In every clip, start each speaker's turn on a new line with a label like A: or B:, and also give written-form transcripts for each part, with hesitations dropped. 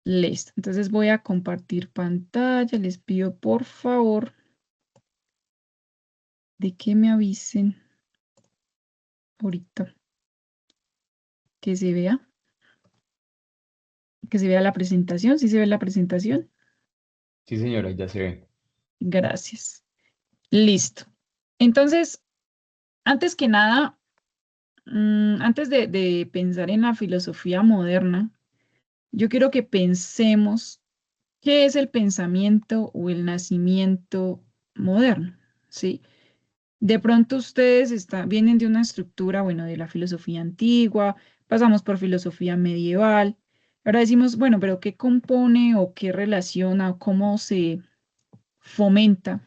A: Listo. Entonces voy a compartir pantalla. Les pido por favor de que me avisen ahorita que se vea, la presentación. ¿Sí se ve la presentación?
B: Sí, señora, ya se ve.
A: Gracias. Listo. Entonces, antes que nada, antes de pensar en la filosofía moderna, yo quiero que pensemos qué es el pensamiento o el nacimiento moderno, ¿sí? De pronto ustedes vienen de una estructura, bueno, de la filosofía antigua, pasamos por filosofía medieval. Ahora decimos, bueno, pero ¿qué compone o qué relaciona o cómo se fomenta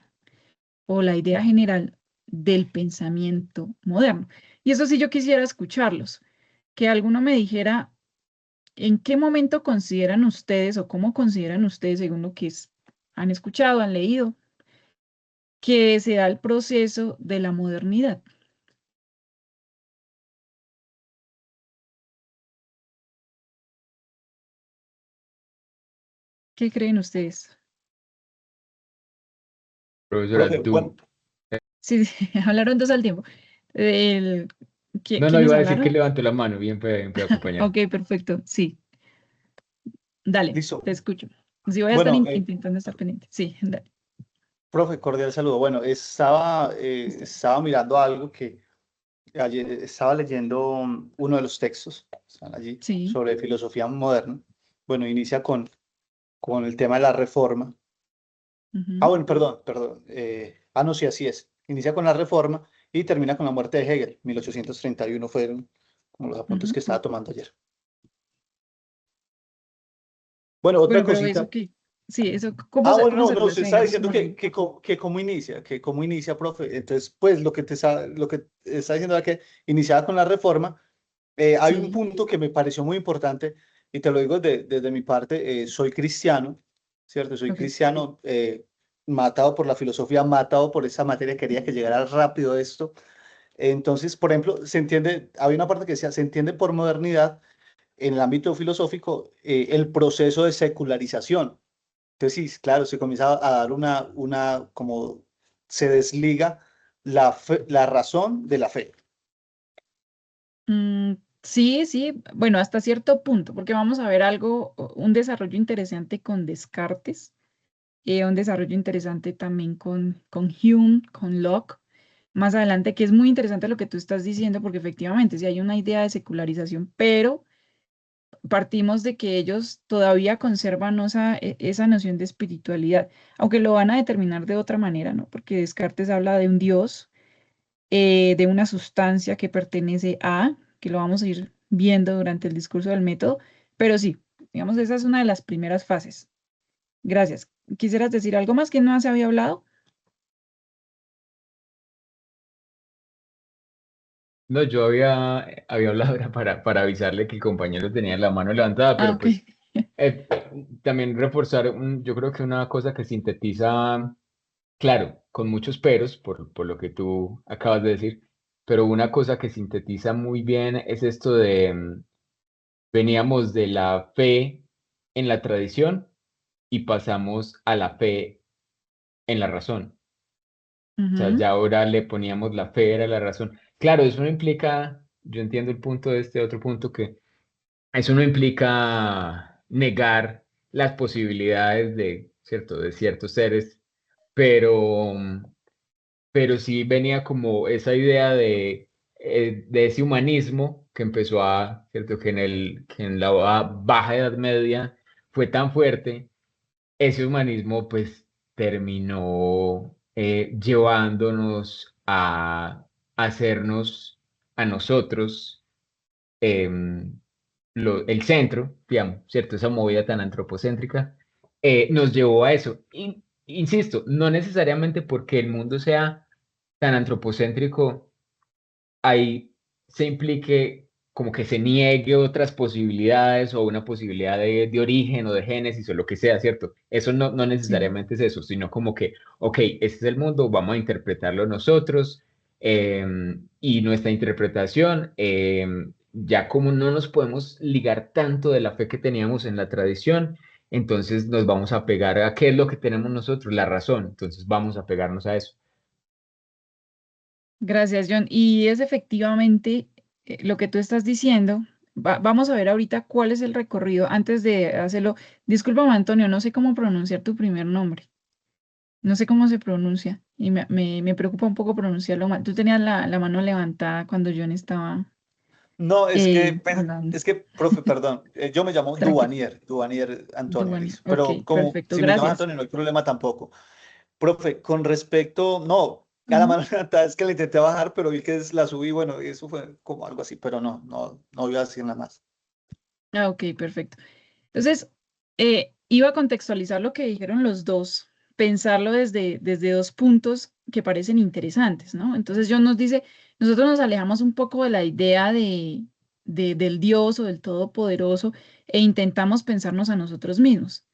A: o la idea general del pensamiento moderno? Y eso sí yo quisiera escucharlos, que alguno me dijera en qué momento consideran ustedes o cómo consideran ustedes, según lo que han escuchado, han leído, que se da el proceso de la modernidad. ¿Qué creen ustedes?
B: Profesora,
C: Profe, bueno,
A: Sí, sí, hablaron dos al tiempo. El-
B: no, no,
A: ¿Quiénes
B: iba a decir que
A: hablaron?
B: levantó la mano, bien puede acompañar.
A: Ok, perfecto. Sí, dale, te
C: listo.
A: escucho. Sí, voy a estar
C: Bueno,
A: intentando estar pendiente. Sí, dale.
C: profe, cordial saludo. Bueno, estaba mirando algo que ayer estaba leyendo uno de los textos, están allí,
A: Sí.
C: sobre filosofía moderna. Bueno, inicia con el tema de la reforma.
A: Ujú,
C: Bueno, perdón. No, sí, así es. Inicia con la reforma y termina con la muerte de Hegel. 1831 fueron como los apuntes
A: ujú.
C: que estaba tomando ayer. Bueno, otra
A: Bueno, pero eso
C: cosita.
A: qué. Sí, eso, ¿cómo
C: No,
A: se
C: no, se
A: relaciona,
C: está
A: digamos,
C: diciendo
A: con el...
C: que cómo inicia, profe. Entonces, pues lo que está diciendo era que iniciaba con la reforma. Hay un
A: Sí,
C: punto que me pareció muy importante y te lo digo desde mi parte. Soy cristiano, ¿cierto? Soy
A: ok.
C: cristiano, matado por la filosofía, matado por esa materia, quería que llegara rápido esto. Entonces, por ejemplo, se entiende, había una parte que decía, se entiende por modernidad en el ámbito filosófico el proceso de secularización. Entonces, sí, claro, se comienza a dar como se desliga la razón de la fe.
A: Sí, sí, bueno, hasta cierto punto, porque vamos a ver algo, un desarrollo interesante con Descartes, un desarrollo interesante también con Hume, con Locke, más adelante, que es muy interesante lo que tú estás diciendo, porque efectivamente, sí hay una idea de secularización, pero partimos de que ellos todavía conservan esa noción de espiritualidad, aunque lo van a determinar de otra manera, ¿no? Porque Descartes habla de un Dios, de una sustancia que pertenece a, que lo vamos a ir viendo durante el discurso del método, pero sí, digamos, esa es una de las primeras fases. Gracias. ¿Quisieras decir algo más que no se había hablado?
B: No, yo había hablado era para avisarle que el compañero tenía la mano levantada,
A: Ah,
B: pero
A: ok.
B: pues eh, también reforzar, yo creo que una cosa que sintetiza, claro, con muchos peros, por lo que tú acabas de decir, pero una cosa que sintetiza muy bien es esto de, veníamos de la fe en la tradición y pasamos a la fe en la razón. O sea,
A: Ujú.
B: ya ahora le poníamos la fe, era la razón. Claro, eso no implica, yo entiendo el punto de este otro punto, que eso no implica negar las posibilidades de, ¿cierto?, de ciertos seres, pero, pero sí venía como esa idea de ese humanismo que empezó ¿cierto?, que en la Baja Edad Media fue tan fuerte. Ese humanismo pues terminó llevándonos a hacernos a nosotros em, el centro, digamos, ¿cierto? Esa movida tan antropocéntrica nos llevó a eso. Insisto, no necesariamente porque el mundo sea tan antropocéntrico, ahí se implique como que se niegue otras posibilidades o una posibilidad de origen o de génesis o lo que sea, ¿cierto? Eso no
A: Sí.
B: necesariamente es eso, sino como que, ok, este es el mundo, vamos a interpretarlo nosotros y nuestra interpretación, ya como no nos podemos ligar tanto de la fe que teníamos en la tradición, entonces nos vamos a pegar a qué es lo que tenemos nosotros, la razón, entonces vamos a pegarnos a eso.
A: Gracias, John. Y es efectivamente lo que tú estás diciendo. Vamos a ver ahorita cuál es el recorrido. Antes de hacerlo, discúlpame, Antonio, no sé cómo pronunciar tu primer nombre. No sé cómo se pronuncia y me preocupa un poco pronunciarlo mal. Tú tenías la mano levantada cuando John estaba
C: No,
A: hablando.
C: profe, perdón, yo me llamo
A: Tranquilo.
C: Duvanier Antonio,
A: Duane.
C: listo.
A: Ok,
C: Pero como
A: perfecto.
C: si me llamas
A: Gracias.
C: Antonio no hay problema tampoco. Profe, con respecto, no, a la
A: Ujú.
C: mano levantada es que la intenté bajar, pero vi que la subí, bueno, eso fue como algo así, pero no voy a decir nada más.
A: Ah, ok, perfecto. Entonces, iba a contextualizar lo que dijeron los dos, pensarlo desde dos puntos que parecen interesantes, ¿no? Entonces, John nos dice, nosotros nos alejamos un poco de la idea del Dios o del Todopoderoso e intentamos pensarnos a nosotros mismos.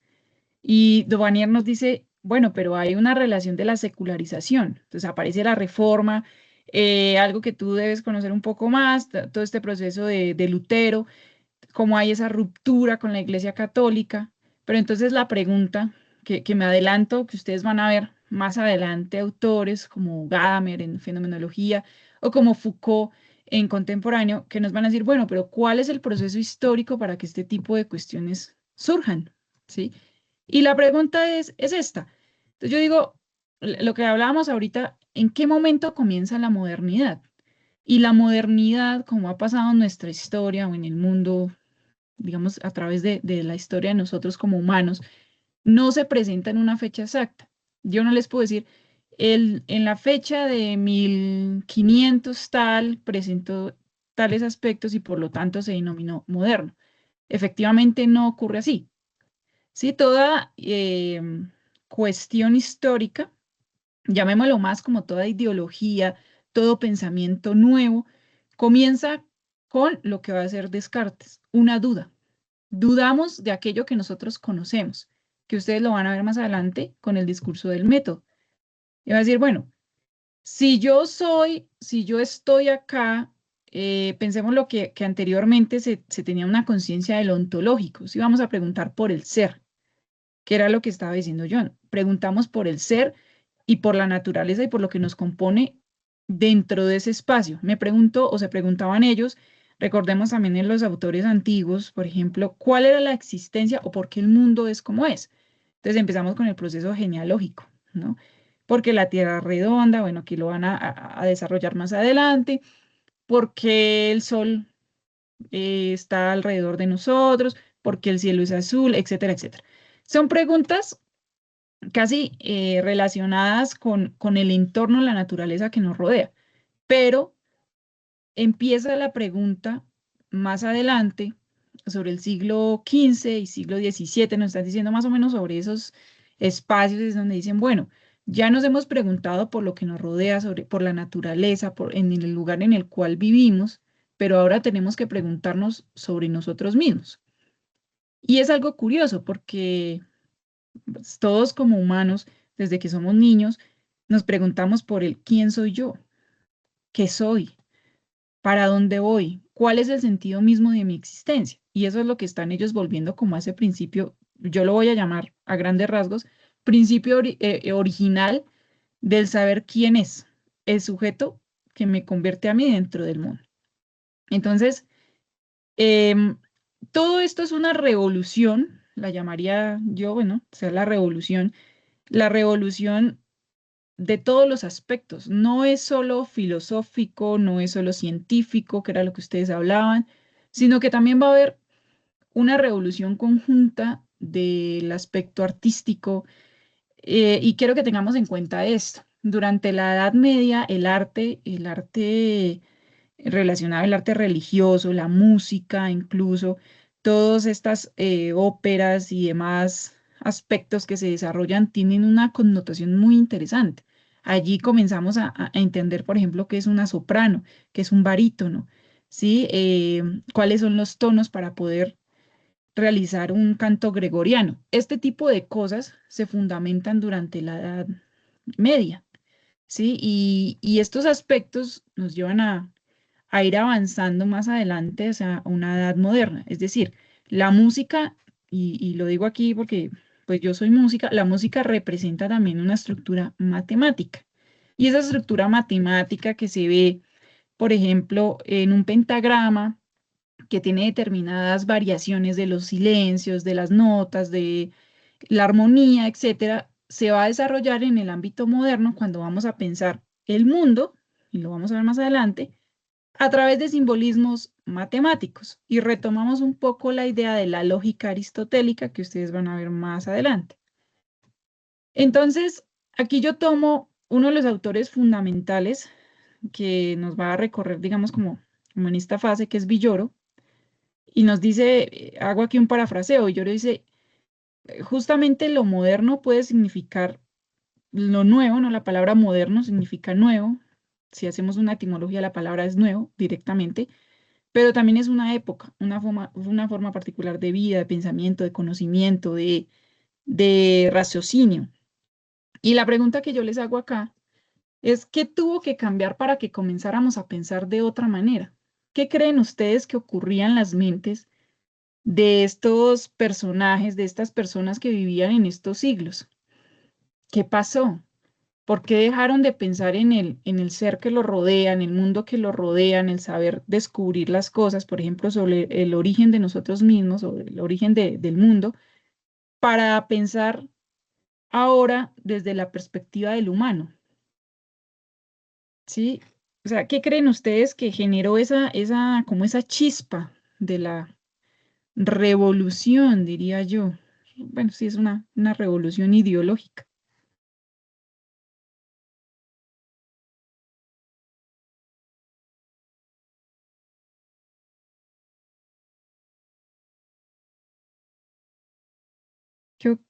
A: Y Duvanier nos dice, bueno, pero hay una relación de la secularización. Entonces aparece la reforma, algo que tú debes conocer un poco más, todo este proceso de Lutero, cómo hay esa ruptura con la Iglesia Católica. Pero entonces la pregunta que me adelanto, que ustedes van a ver más adelante autores como Gadamer en fenomenología o como Foucault en contemporáneo, que nos van a decir, bueno, pero ¿cuál es el proceso histórico para que este tipo de cuestiones surjan? ¿Sí? Y la pregunta es esta. Entonces yo digo, lo que hablábamos ahorita, ¿en qué momento comienza la modernidad? Y la modernidad, como ha pasado en nuestra historia o en el mundo, digamos, a través de la historia de nosotros como humanos, no se presenta en una fecha exacta. Yo no les puedo decir, en la fecha de 1500 tal, presentó tales aspectos y por lo tanto se denominó moderno. Efectivamente no ocurre así. Sí, toda cuestión histórica, llamémoslo más como toda ideología, todo pensamiento nuevo, comienza con lo que va a ser Descartes, una duda. Dudamos de aquello que nosotros conocemos, que ustedes lo van a ver más adelante con el discurso del método. Y va a decir, bueno, si yo estoy acá, pensemos lo que anteriormente se tenía una conciencia de lo ontológico, si vamos a preguntar por el ser, que era lo que estaba diciendo John. Preguntamos por el ser y por la naturaleza y por lo que nos compone dentro de ese espacio. Me pregunto, o se preguntaban ellos, recordemos también en los autores antiguos, por ejemplo, cuál era la existencia o por qué el mundo es como es. Entonces empezamos con el proceso genealógico, ¿no? Porque la Tierra es redonda, bueno, aquí lo van a desarrollar más adelante, porque el Sol está alrededor de nosotros, porque el cielo es azul, etcétera, etcétera. Son preguntas casi relacionadas con el entorno, la naturaleza que nos rodea, pero empieza la pregunta más adelante sobre el siglo XV y siglo XVII, nos están diciendo más o menos sobre esos espacios es donde dicen, bueno, ya nos hemos preguntado por lo que nos rodea, por la naturaleza, en el lugar en el cual vivimos, pero ahora tenemos que preguntarnos sobre nosotros mismos. Y es algo curioso porque pues, todos como humanos, desde que somos niños, nos preguntamos por el quién soy yo, qué soy, para dónde voy, cuál es el sentido mismo de mi existencia. Y eso es lo que están ellos volviendo como a ese principio, yo lo voy a llamar a grandes rasgos, principio original del saber quién es el sujeto que me convierte a mí dentro del mundo. Entonces, em, todo esto es una revolución, la llamaría yo, bueno, o sea, la revolución de todos los aspectos. No es solo filosófico, no es solo científico, que era lo que ustedes hablaban, sino que también va a haber una revolución conjunta del aspecto artístico. Y quiero que tengamos en cuenta esto. Durante la Edad Media, el arte relacionado al arte religioso, la música, incluso todas estas óperas y demás aspectos que se desarrollan tienen una connotación muy interesante. Allí comenzamos a entender, por ejemplo, qué es una soprano, qué es un barítono, ¿sí? Cuáles son los tonos para poder realizar un canto gregoriano. Este tipo de cosas se fundamentan durante la Edad Media, ¿sí? Y estos aspectos nos llevan a ir avanzando más adelante hacia una edad moderna. Es decir, la música y lo digo aquí porque pues yo soy música, la música representa también una estructura matemática. Y esa estructura matemática que se ve, por ejemplo, en un pentagrama, que tiene determinadas variaciones de los silencios, de las notas, de la armonía, etcétera, se va a desarrollar en el ámbito moderno cuando vamos a pensar el mundo, y lo vamos a ver más adelante, a través de simbolismos matemáticos. Y retomamos un poco la idea de la lógica aristotélica que ustedes van a ver más adelante. Entonces, aquí yo tomo uno de los autores fundamentales que nos va a recorrer, digamos, como en esta fase, que es Villoro, y nos dice, hago aquí un parafraseo, Villoro dice, justamente lo moderno puede significar lo nuevo, ¿no? La palabra moderno significa nuevo. Si hacemos una etimología, la palabra es nuevo directamente, pero también es una época, una forma particular de vida, de pensamiento, de conocimiento, de raciocinio. Y la pregunta que yo les hago acá es, ¿qué tuvo que cambiar para que comenzáramos a pensar de otra manera? ¿Qué creen ustedes que ocurría en las mentes de estos personajes, de estas personas que vivían en estos siglos? ¿Qué pasó? ¿Por qué dejaron de pensar en el ser que lo rodea, en el mundo que lo rodea, en el saber descubrir las cosas, por ejemplo, sobre el origen de nosotros mismos, sobre el origen del mundo, para pensar ahora desde la perspectiva del humano? ¿Sí? O sea, ¿qué creen ustedes que generó como esa chispa de la revolución, diría yo? Bueno, sí, es una revolución ideológica.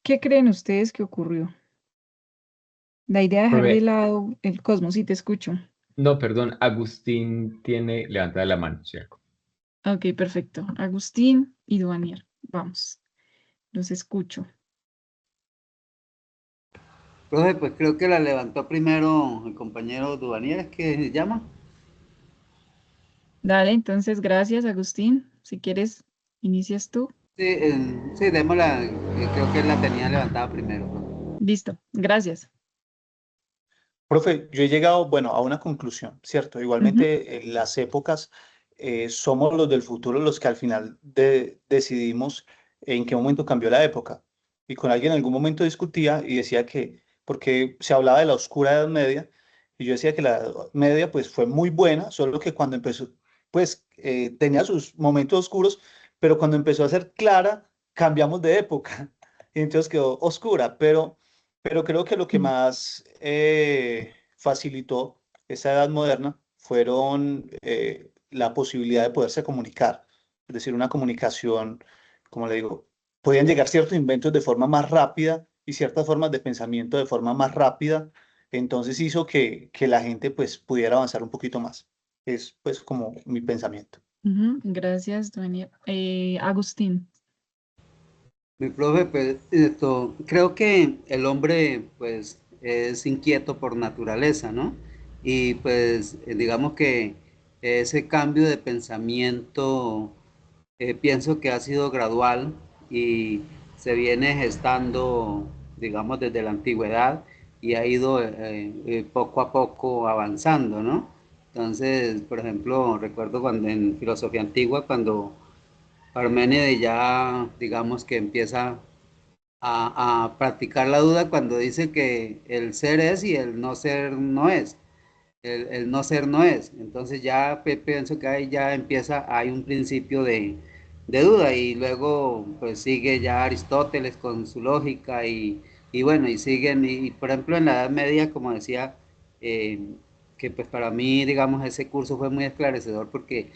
A: ¿Qué creen ustedes que ocurrió? La idea de dejar de
B: Profe,
A: lado el cosmos, sí te escucho.
B: no, perdón, Agustín tiene levantada la mano, ¿cierto?
A: Ok, perfecto. Agustín y Duanier, vamos, los escucho.
D: Profe, pues creo que la levantó primero el compañero Duvanier, ¿es que se llama?
A: Dale, entonces, gracias, Agustín. Si quieres, inicias tú.
D: Sí, sí, démosla, creo que él la tenía levantada primero, profe.
A: Listo, gracias.
C: Profe, yo he llegado, bueno, a una conclusión, ¿cierto?
A: Ujú,
C: Igualmente, las épocas somos los del futuro los que al final decidimos en qué momento cambió la época. Y con alguien en algún momento discutía y decía que, porque se hablaba de la oscura Edad Media, y yo decía que la Edad Media pues fue muy buena, solo que cuando empezó, pues tenía sus momentos oscuros, pero cuando empezó a ser clara, cambiamos de época, y entonces quedó oscura, pero creo que lo que
A: mm,
C: más facilitó esa edad moderna fueron la posibilidad de poderse comunicar. Es decir, una comunicación, como le digo, podían llegar ciertos inventos de forma más rápida y ciertas formas de pensamiento de forma más rápida. Entonces hizo que la gente pues pudiera avanzar un poquito más. Es pues como mi pensamiento.
A: ujú, gracias, Duanier. Agustín.
D: Mi profe, pues esto, creo que el hombre pues es inquieto por naturaleza, ¿no? Y pues digamos que ese cambio de pensamiento pienso que ha sido gradual y se viene gestando, digamos, desde la antigüedad y ha ido poco a poco avanzando, ¿no? Entonces, por ejemplo, recuerdo cuando en filosofía antigua, cuando Parménides ya, digamos que empieza a practicar la duda cuando dice que el ser es y el no ser no es. El no ser no es. Entonces ya pienso que ahí ya empieza, hay un principio de duda y luego pues sigue ya Aristóteles con su lógica y bueno, y siguen, y por ejemplo en la Edad Media, como decía, eh, que pues para mí, digamos, ese curso fue muy esclarecedor porque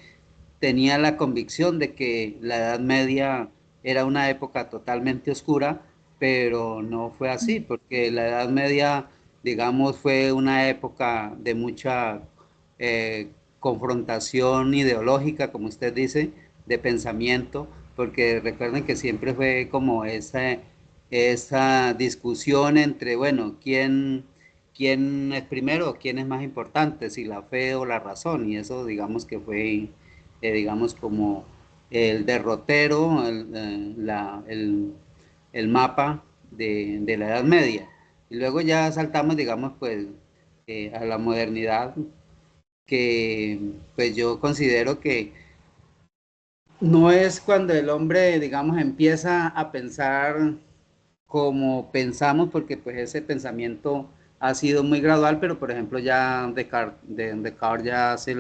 D: tenía la convicción de que la Edad Media era una época totalmente oscura, pero no fue así, porque la Edad Media, digamos, fue una época de mucha confrontación ideológica, como usted dice, de pensamiento, porque recuerden que siempre fue como esa discusión entre, bueno, quién es primero, quién es más importante, si la fe o la razón, y eso digamos que fue digamos, como el derrotero, el mapa de la Edad Media. Y luego ya saltamos, digamos, pues a la modernidad, que pues yo considero que no es cuando el hombre, digamos, empieza a pensar como pensamos, porque pues ese pensamiento ha sido muy gradual, pero por ejemplo ya Descartes ya hace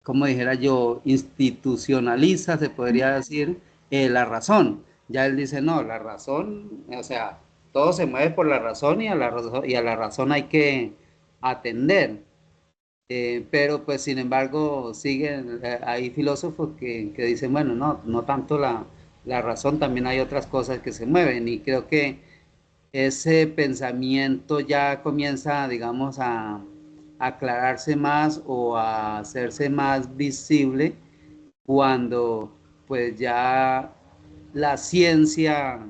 D: como dijera yo, institucionaliza, se podría decir, la razón. Ya él dice, no, la razón, o sea, todo se mueve por la razón y a la razón hay que atender. Pero pues sin embargo siguen, hay filósofos que dicen, bueno, no, no tanto la razón, también hay otras cosas que se mueven y creo que ese pensamiento ya comienza, digamos, a aclararse más o a hacerse más visible cuando pues ya la ciencia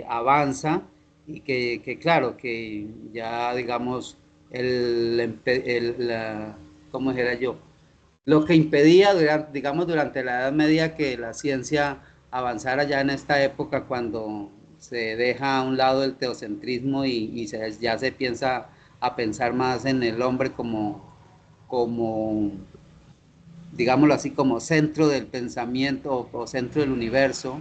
D: avanza y que claro, que ya digamos, ¿cómo dijera yo? Lo que impedía, digamos, durante la Edad Media que la ciencia avanzara ya en esta época cuando se deja a un lado el teocentrismo y ya se piensa a pensar más en el hombre como digámoslo así, como centro del pensamiento o centro del universo.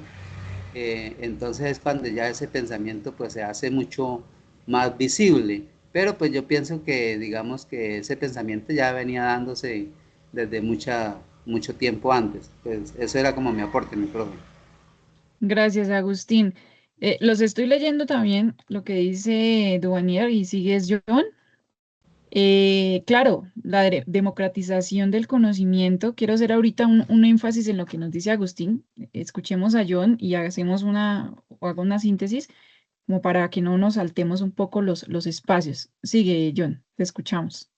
D: Entonces es cuando ya ese pensamiento pues se hace mucho más visible. Pero pues yo pienso que digamos que ese pensamiento ya venía dándose desde mucho tiempo antes. Pues eso era como mi aporte, mi profe.
A: Gracias, Agustín. Los estoy leyendo también lo que dice Duvanier y sigues John. Claro, la democratización del conocimiento. Quiero hacer ahorita un énfasis en lo que nos dice Agustín. Escuchemos a John y hacemos o hago una síntesis como para que no nos saltemos un poco los espacios. Sigue, John, te escuchamos.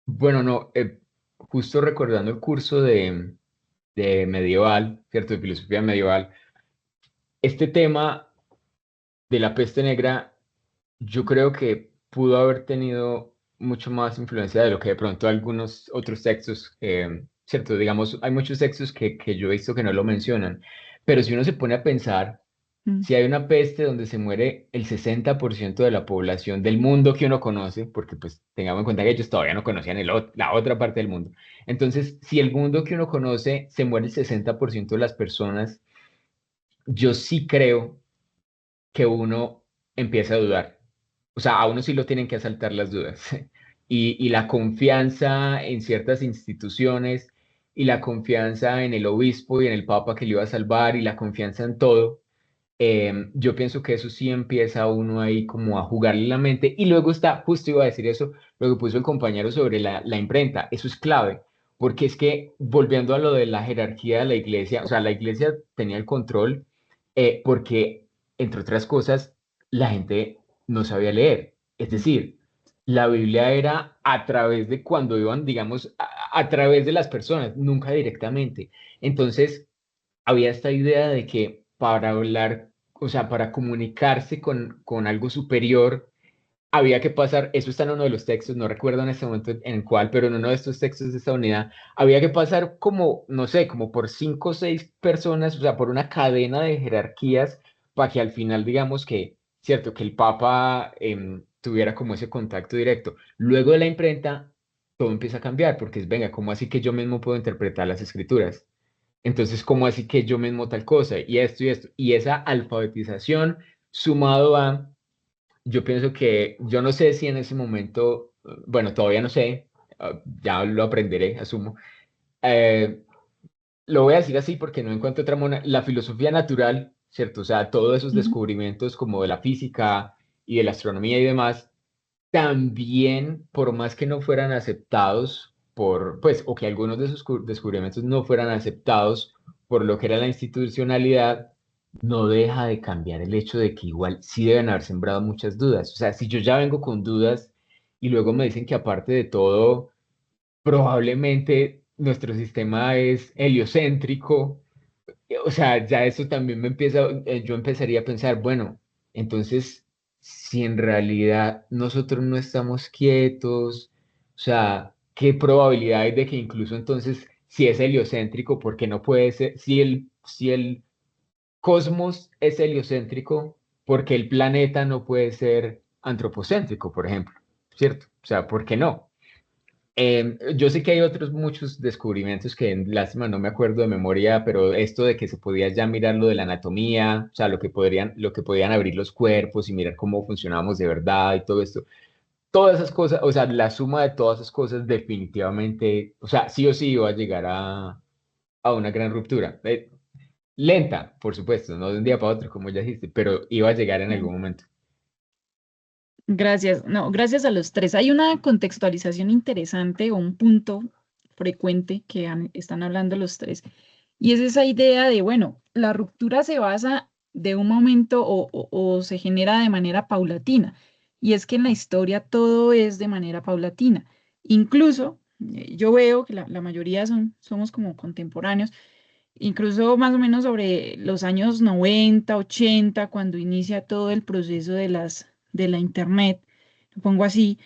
B: Bueno, no, justo recordando el curso de medieval, ¿cierto? De filosofía medieval, este tema de la peste negra, yo creo que pudo haber tenido mucho más influencia de lo que de pronto algunos otros textos, ¿cierto? Digamos, hay muchos textos que yo he visto que no lo mencionan, pero si uno se pone a pensar,
A: Mm.
B: si hay una peste donde se muere el 60% de la población del mundo que uno conoce, porque pues tengamos en cuenta que ellos todavía no conocían la otra parte del mundo. Entonces, si el mundo que uno conoce se muere el 60% de las personas, yo sí creo que uno empieza a dudar. O sea, a uno sí lo tienen que asaltar las dudas. Y la confianza en ciertas instituciones y la confianza en el obispo y en el papa que le iba a salvar y la confianza en todo, yo pienso que eso sí empieza uno ahí como a jugarle la mente. Y luego está, justo iba a decir eso, lo que puso el compañero sobre la imprenta. Eso es clave, porque es que volviendo a lo de la jerarquía de la iglesia, o sea, la iglesia tenía el control porque, entre otras cosas, la gente no sabía leer. Es decir, la Biblia era a través de cuando iban, digamos, a través de las personas, nunca directamente. Entonces, había esta idea de que para hablar, o sea, para comunicarse con algo superior, había que pasar, eso está en uno de los textos, no recuerdo en este momento en cuál, pero en uno de estos textos de esta unidad, había que pasar como, no sé, como por 5 o 6 personas, o sea, por una cadena de jerarquías, para que al final, digamos que, cierto, que el Papa tuviera como ese contacto directo. Luego de la imprenta, todo empieza a cambiar, porque es, venga, ¿cómo así que yo mismo puedo interpretar las escrituras? Entonces, ¿cómo así que yo mismo tal cosa? Y esto y esto. Y esa alfabetización sumado a, yo pienso que, yo no sé si en ese momento, bueno, todavía no sé, ya lo aprenderé, asumo. Eh, lo voy a decir así porque no encuentro otra la filosofía natural, ¿cierto? O sea, todos esos
A: Ujú.
B: descubrimientos como de la física y de la astronomía y demás, también, por más que no fueran aceptados por, pues, o que algunos de esos descubrimientos no fueran aceptados por lo que era la institucionalidad, no deja de cambiar el hecho de que igual sí deben haber sembrado muchas dudas. O sea, si yo ya vengo con dudas y luego me dicen que aparte de todo, probablemente nuestro sistema es heliocéntrico, o sea, ya eso también me empieza, yo empezaría a pensar, bueno, entonces, si en realidad nosotros no estamos quietos, o sea, ¿qué probabilidad hay de que incluso entonces si es heliocéntrico, porque no puede ser, si el cosmos es heliocéntrico, porque el planeta no puede ser antropocéntrico, por ejemplo, ¿cierto? O sea, ¿por qué no? Yo sé que hay otros muchos descubrimientos que, lástima, no me acuerdo de memoria, pero esto de que se podía ya mirar lo de la anatomía, o sea, lo que podían abrir los cuerpos y mirar cómo funcionábamos de verdad y todo esto, todas esas cosas, o sea, la suma de todas esas cosas definitivamente, o sea, sí o sí iba a llegar a una gran ruptura. Lenta, por supuesto, no de un día para otro, como ya dijiste, pero iba a llegar en algún momento.
A: Gracias. No, gracias a los tres. Hay una contextualización interesante o un punto frecuente que están hablando los tres. Y es esa idea de, bueno, la ruptura se basa de un momento o se genera de manera paulatina. Y es que en la historia todo es de manera paulatina. Incluso, yo veo que la mayoría somos como contemporáneos, incluso más o menos sobre los años 90, 80, cuando inicia todo el proceso de la Internet, lo pongo así.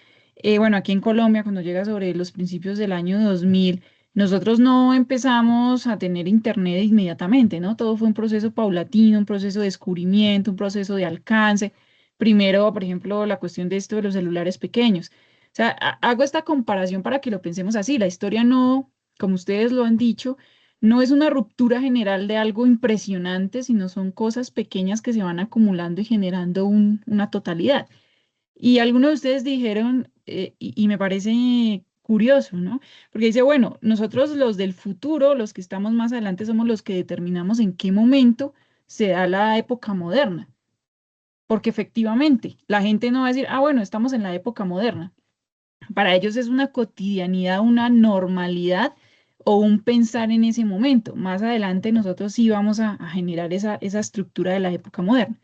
A: Bueno, aquí en Colombia, cuando llega sobre los principios del año 2000, nosotros no empezamos a tener Internet inmediatamente, ¿no? Todo fue un proceso paulatino, un proceso de descubrimiento, un proceso de alcance. Primero, por ejemplo, la cuestión de esto de los celulares pequeños. O sea, hago esta comparación para que lo pensemos así. La historia no, como ustedes lo han dicho, no es una ruptura general de algo impresionante, sino son cosas pequeñas que se van acumulando y generando una totalidad. Y algunos de ustedes dijeron, y me parece curioso, ¿no? Porque dice, bueno, nosotros los del futuro, los que estamos más adelante, somos los que determinamos en qué momento se da la época moderna. Porque efectivamente, la gente no va a decir, ah, bueno, estamos en la época moderna. Para ellos es una cotidianidad, una normalidad o un pensar en ese momento. Más adelante nosotros sí vamos a generar esa estructura de la época moderna.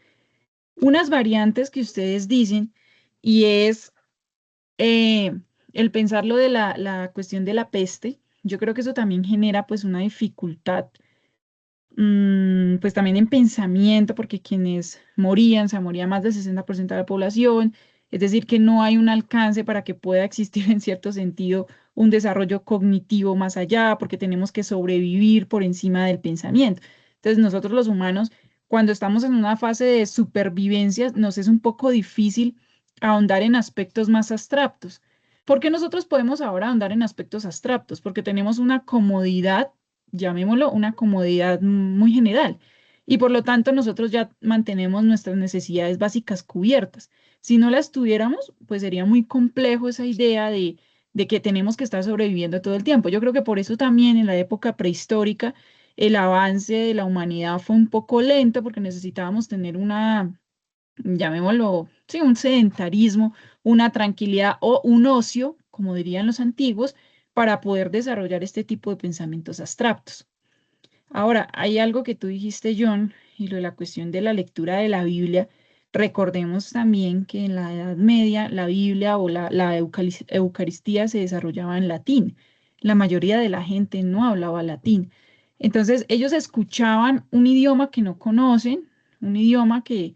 A: Unas variantes que ustedes dicen y es eh, el pensarlo de la cuestión de la peste. Yo creo que eso también genera pues una dificultad, pues también en pensamiento, porque quienes morían, se moría más del 60% de la población, es decir, que no hay un alcance para que pueda existir en cierto sentido un desarrollo cognitivo más allá, porque tenemos que sobrevivir por encima del pensamiento. Entonces, nosotros los humanos, cuando estamos en una fase de supervivencia, nos es un poco difícil ahondar en aspectos más abstractos. ¿Por qué nosotros podemos ahora ahondar en aspectos abstractos? Porque tenemos una comodidad, llamémoslo, una comodidad muy general. Y por lo tanto nosotros ya mantenemos nuestras necesidades básicas cubiertas. Si no las tuviéramos, pues sería muy complejo esa idea de que tenemos que estar sobreviviendo todo el tiempo. Yo creo que por eso también en la época prehistórica el avance de la humanidad fue un poco lento porque necesitábamos tener una, llamémoslo, sí, un sedentarismo, una tranquilidad o un ocio, como dirían los antiguos, para poder desarrollar este tipo de pensamientos abstractos. Ahora, hay algo que tú dijiste, John, y lo de la cuestión de la lectura de la Biblia. Recordemos también que en la Edad Media la Biblia o la Eucaristía se desarrollaba en latín. La mayoría de la gente no hablaba latín. Entonces, ellos escuchaban un idioma que no conocen, un idioma que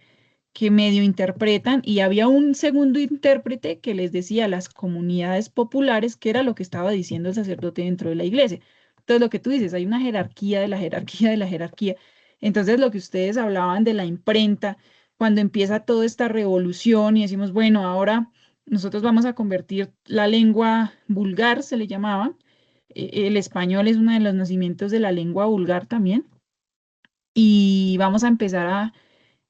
A: medio interpretan, y había un segundo intérprete que les decía a las comunidades populares qué era lo que estaba diciendo el sacerdote dentro de la iglesia. Entonces, lo que tú dices, hay una jerarquía de la jerarquía de la jerarquía. Entonces, lo que ustedes hablaban de la imprenta, cuando empieza toda esta revolución y decimos, bueno, ahora nosotros vamos a convertir la lengua vulgar, se le llamaba. El español es uno de los nacimientos de la lengua vulgar también. Y vamos a empezar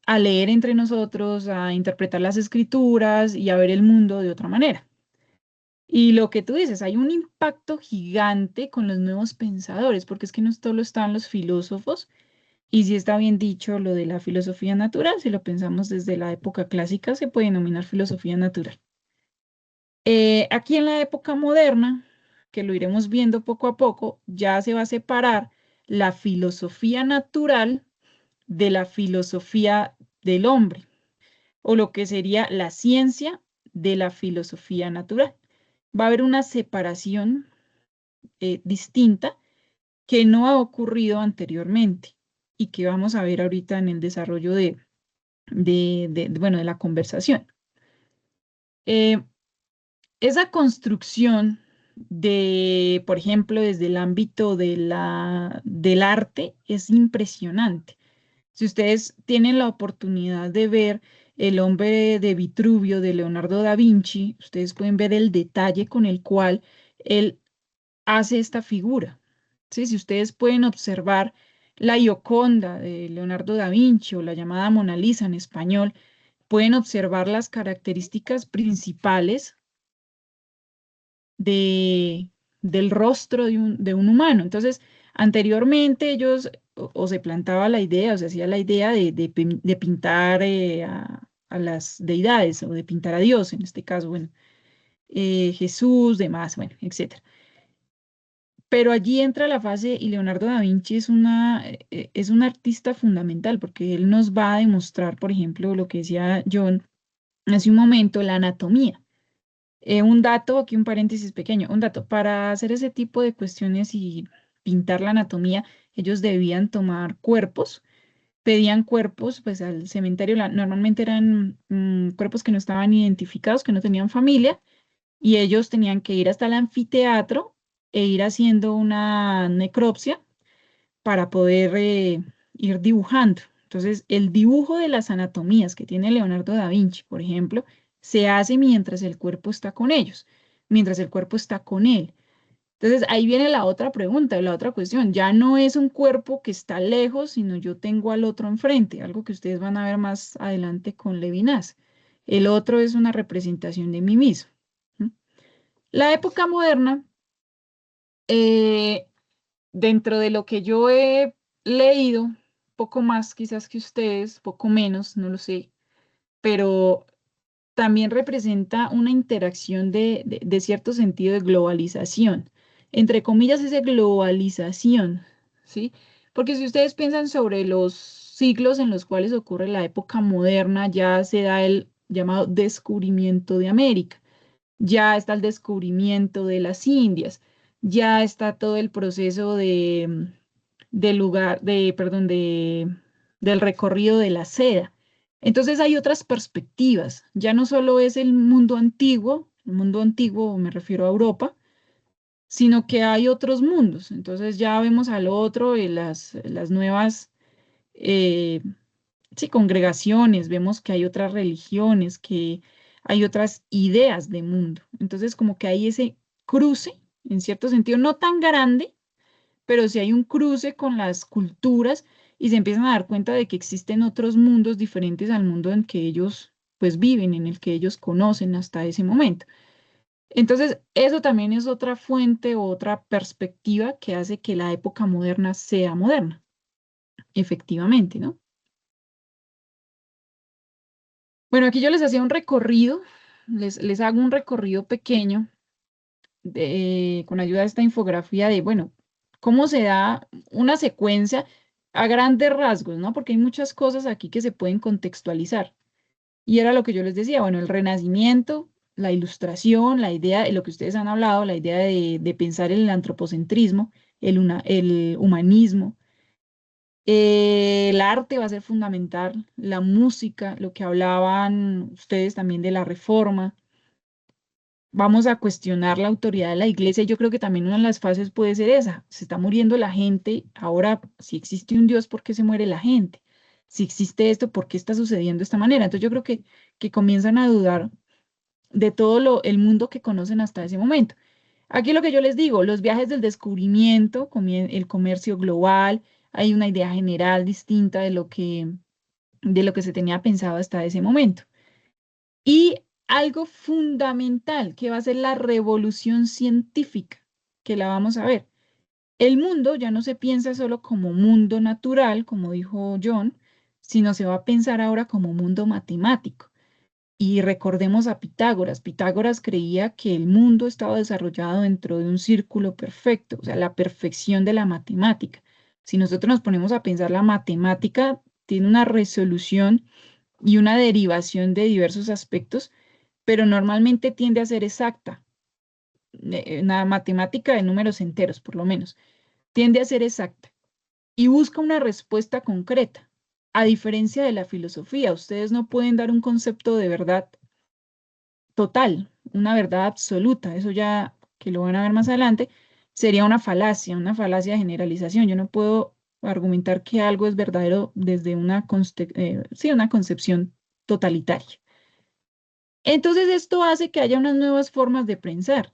A: a leer entre nosotros, a interpretar las escrituras y a ver el mundo de otra manera. Y lo que tú dices, hay un impacto gigante con los nuevos pensadores, porque es que no solo están los filósofos, y si está bien dicho lo de la filosofía natural, si lo pensamos desde la época clásica, se puede denominar filosofía natural. Aquí en la época moderna, que lo iremos viendo poco a poco, ya se va a separar la filosofía natural de la filosofía del hombre, o lo que sería la ciencia de la filosofía natural. Va a haber una separación distinta que no ha ocurrido anteriormente y que vamos a ver ahorita en el desarrollo bueno, de la conversación. Esa construcción por ejemplo, desde el ámbito del arte, es impresionante. Si ustedes tienen la oportunidad de ver El hombre de Vitruvio de Leonardo da Vinci, ustedes pueden ver el detalle con el cual él hace esta figura. ¿Sí? Si ustedes pueden observar la Gioconda de Leonardo da Vinci o la llamada Mona Lisa en español, pueden observar las características principales del rostro de un humano. Entonces, anteriormente ellos o se plantaba la idea, o se hacía la idea de pintar a las deidades o de pintar a Dios, en este caso, bueno, Jesús, demás, bueno, etcétera. Pero allí entra la fase y Leonardo da Vinci es un artista fundamental porque él nos va a demostrar, por ejemplo, lo que decía John hace un momento, la anatomía. Un dato, aquí un paréntesis pequeño, un dato, para hacer ese tipo de cuestiones y pintar la anatomía, ellos debían tomar cuerpos, pedían cuerpos pues al cementerio, normalmente eran cuerpos que no estaban identificados, que no tenían familia, y ellos tenían que ir hasta el anfiteatro e ir haciendo una necropsia para poder ir dibujando. Entonces, el dibujo de las anatomías que tiene Leonardo da Vinci, por ejemplo, se hace mientras el cuerpo está con ellos, mientras el cuerpo está con él. Entonces, ahí viene la otra pregunta, la otra cuestión. Ya no es un cuerpo que está lejos, sino yo tengo al otro enfrente, algo que ustedes van a ver más adelante con Levinas. El otro es una representación de mí mismo. ¿Mm? La época moderna, eh, dentro de lo que yo he leído, poco más quizás que ustedes, poco menos, no lo sé, pero también representa una interacción de cierto sentido de globalización. Entre comillas, esa globalización, ¿sí? Porque si ustedes piensan sobre los siglos en los cuales ocurre la época moderna, ya se da el llamado descubrimiento de América, ya está el descubrimiento de las Indias, ya está todo el proceso perdón, del recorrido de la seda. Entonces hay otras perspectivas, ya no solo es el mundo antiguo me refiero a Europa, sino que hay otros mundos. Entonces ya vemos al otro y las nuevas eh, sí, congregaciones, vemos que hay otras religiones, que hay otras ideas de mundo. Entonces como que hay ese cruce, en cierto sentido, no tan grande, pero sí hay un cruce con las culturas y se empiezan a dar cuenta de que existen otros mundos diferentes al mundo en que ellos pues viven, en el que ellos conocen hasta ese momento. Entonces, eso también es otra fuente o otra perspectiva que hace que la época moderna sea moderna, efectivamente, ¿no? Bueno, aquí yo les hacía un recorrido, les hago un recorrido pequeño con ayuda de esta infografía de, bueno, cómo se da una secuencia a grandes rasgos, ¿no? Porque hay muchas cosas aquí que se pueden contextualizar. Y era lo que yo les decía, bueno, el Renacimiento, la Ilustración, la idea de lo que ustedes han hablado, la idea de pensar en el antropocentrismo, el humanismo. El arte va a ser fundamental, la música, lo que hablaban ustedes también de la reforma. Vamos a cuestionar la autoridad de la iglesia. Yo creo que también una de las fases puede ser esa. Se está muriendo la gente. Ahora, si existe un Dios, ¿por qué se muere la gente? Si existe esto, ¿por qué está sucediendo de esta manera? Entonces yo creo que comienzan a dudar de todo el mundo que conocen hasta ese momento. Aquí lo que yo les digo, los viajes del descubrimiento, el comercio global, hay una idea general distinta de lo que se tenía pensado hasta ese momento. Y algo fundamental que va a ser la revolución científica, que la vamos a ver. El mundo ya no se piensa solo como mundo natural, como dijo John, sino se va a pensar ahora como mundo matemático. Y recordemos a Pitágoras. Pitágoras creía que el mundo estaba desarrollado dentro de un círculo perfecto, o sea, la perfección de la matemática. Si nosotros nos ponemos a pensar, la matemática tiene una resolución y una derivación de diversos aspectos, pero normalmente tiende a ser exacta. Una matemática de números enteros, por lo menos, tiende a ser exacta y busca una respuesta concreta. A diferencia de la filosofía, ustedes no pueden dar un concepto de verdad total, una verdad absoluta. Eso ya que lo van a ver más adelante, sería una falacia de generalización. Yo no puedo argumentar que algo es verdadero desde sí, una concepción totalitaria. Entonces esto hace que haya unas nuevas formas de pensar,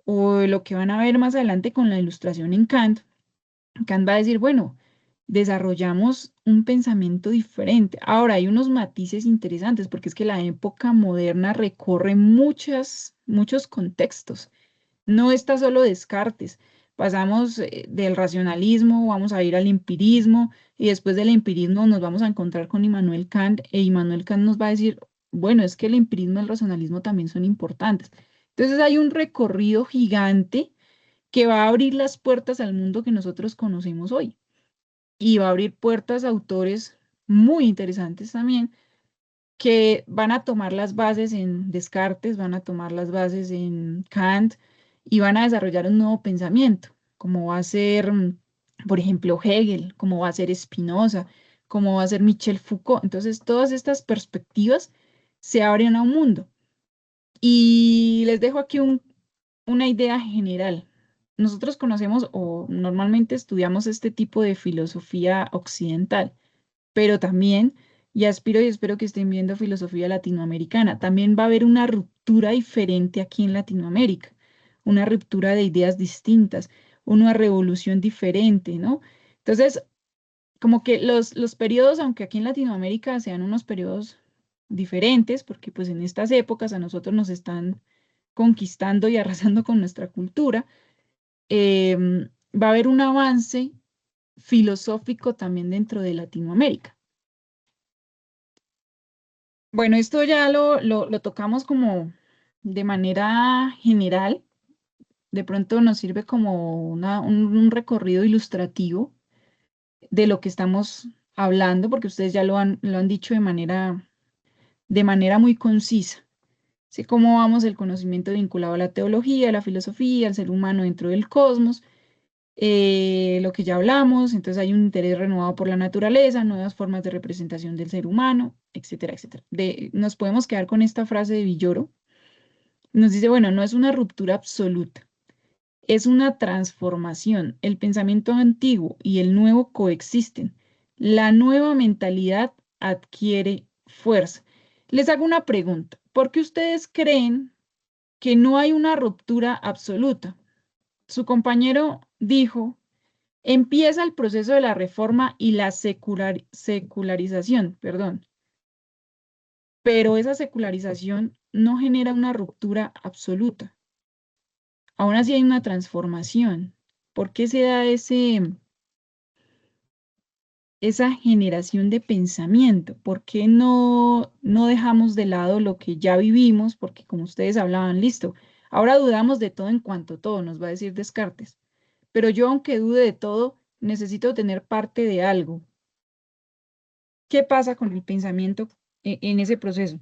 A: o lo que van a ver más adelante con la ilustración en Kant. Kant va a decir, bueno, desarrollamos un pensamiento diferente. Ahora, hay unos matices interesantes porque es que la época moderna recorre muchos contextos. No está solo Descartes. Pasamos del racionalismo, vamos a ir al empirismo y después del empirismo nos vamos a encontrar con Immanuel Kant e Immanuel Kant nos va a decir, bueno, es que el empirismo y el racionalismo también son importantes. Entonces hay un recorrido gigante que va a abrir las puertas al mundo que nosotros conocemos hoy y va a abrir puertas a autores muy interesantes también que van a tomar las bases en Descartes, van a tomar las bases en Kant y van a desarrollar un nuevo pensamiento, como va a ser, por ejemplo, Hegel, como va a ser Spinoza, como va a ser Michel Foucault. Entonces, todas estas perspectivas se abren a un mundo. Y les dejo aquí una idea general. Nosotros conocemos o normalmente estudiamos este tipo de filosofía occidental, pero también, y aspiro y espero que estén viendo filosofía latinoamericana, también va a haber una ruptura diferente aquí en Latinoamérica, una ruptura de ideas distintas, una revolución diferente, ¿no? Entonces, como que los periodos, aunque aquí en Latinoamérica sean unos periodos diferentes, porque pues en estas épocas a nosotros nos están conquistando y arrasando con nuestra cultura, va a haber un avance filosófico también dentro de Latinoamérica. Bueno, esto ya lo tocamos como de manera general, de pronto nos sirve como un recorrido ilustrativo de lo que estamos hablando, porque ustedes ya lo han dicho de manera muy concisa. ¿Sí? Cómo vamos el conocimiento vinculado a la teología, a la filosofía, al ser humano dentro del cosmos, lo que ya hablamos, entonces hay un interés renovado por la naturaleza, nuevas formas de representación del ser humano, etcétera, etcétera. Nos podemos quedar con esta frase de Villoro. Nos dice, bueno, no es una ruptura absoluta, es una transformación. El pensamiento antiguo y el nuevo coexisten. La nueva mentalidad adquiere fuerza. Les hago una pregunta. ¿Por qué ustedes creen que no hay una ruptura absoluta? Su compañero dijo, empieza el proceso de la reforma y la secularización, perdón, pero esa secularización no genera una ruptura absoluta. Aún así hay una transformación. ¿Por qué se da esa generación de pensamiento? ¿Por qué no dejamos de lado lo que ya vivimos? Porque como ustedes hablaban, listo, ahora dudamos de todo en cuanto a todo, nos va a decir Descartes. Pero yo, aunque dude de todo, necesito tener parte de algo. ¿Qué pasa con el pensamiento en ese proceso?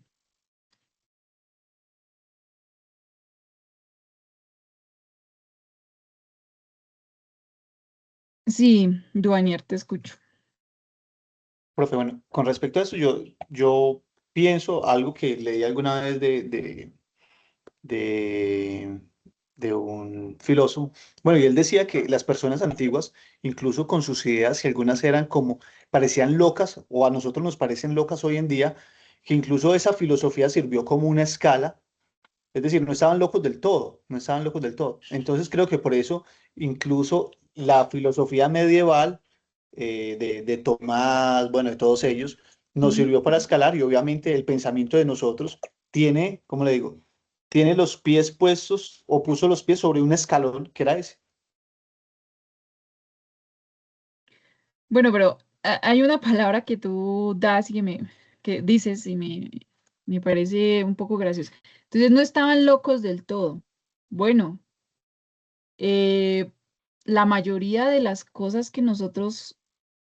A: Sí, Duanier, te escucho.
C: Profe, bueno, con respecto a eso, yo pienso algo que leí alguna vez de, de un filósofo. Bueno, y él decía que las personas antiguas, incluso con sus ideas, que algunas eran como, parecían locas, o a nosotros nos parecen locas hoy en día, que incluso esa filosofía sirvió como una escala, es decir, no estaban locos del todo, no estaban locos del todo. Entonces creo que por eso incluso la filosofía medieval de Tomás, bueno, de todos ellos, nos sirvió para escalar y obviamente el pensamiento de nosotros tiene, ¿cómo le digo? Tiene los pies puestos o puso los pies sobre un escalón que era ese.
A: Bueno, pero hay una palabra que tú das y que dices y me parece un poco graciosa. Entonces, no estaban locos del todo. Bueno, eh, la mayoría de las cosas que nosotros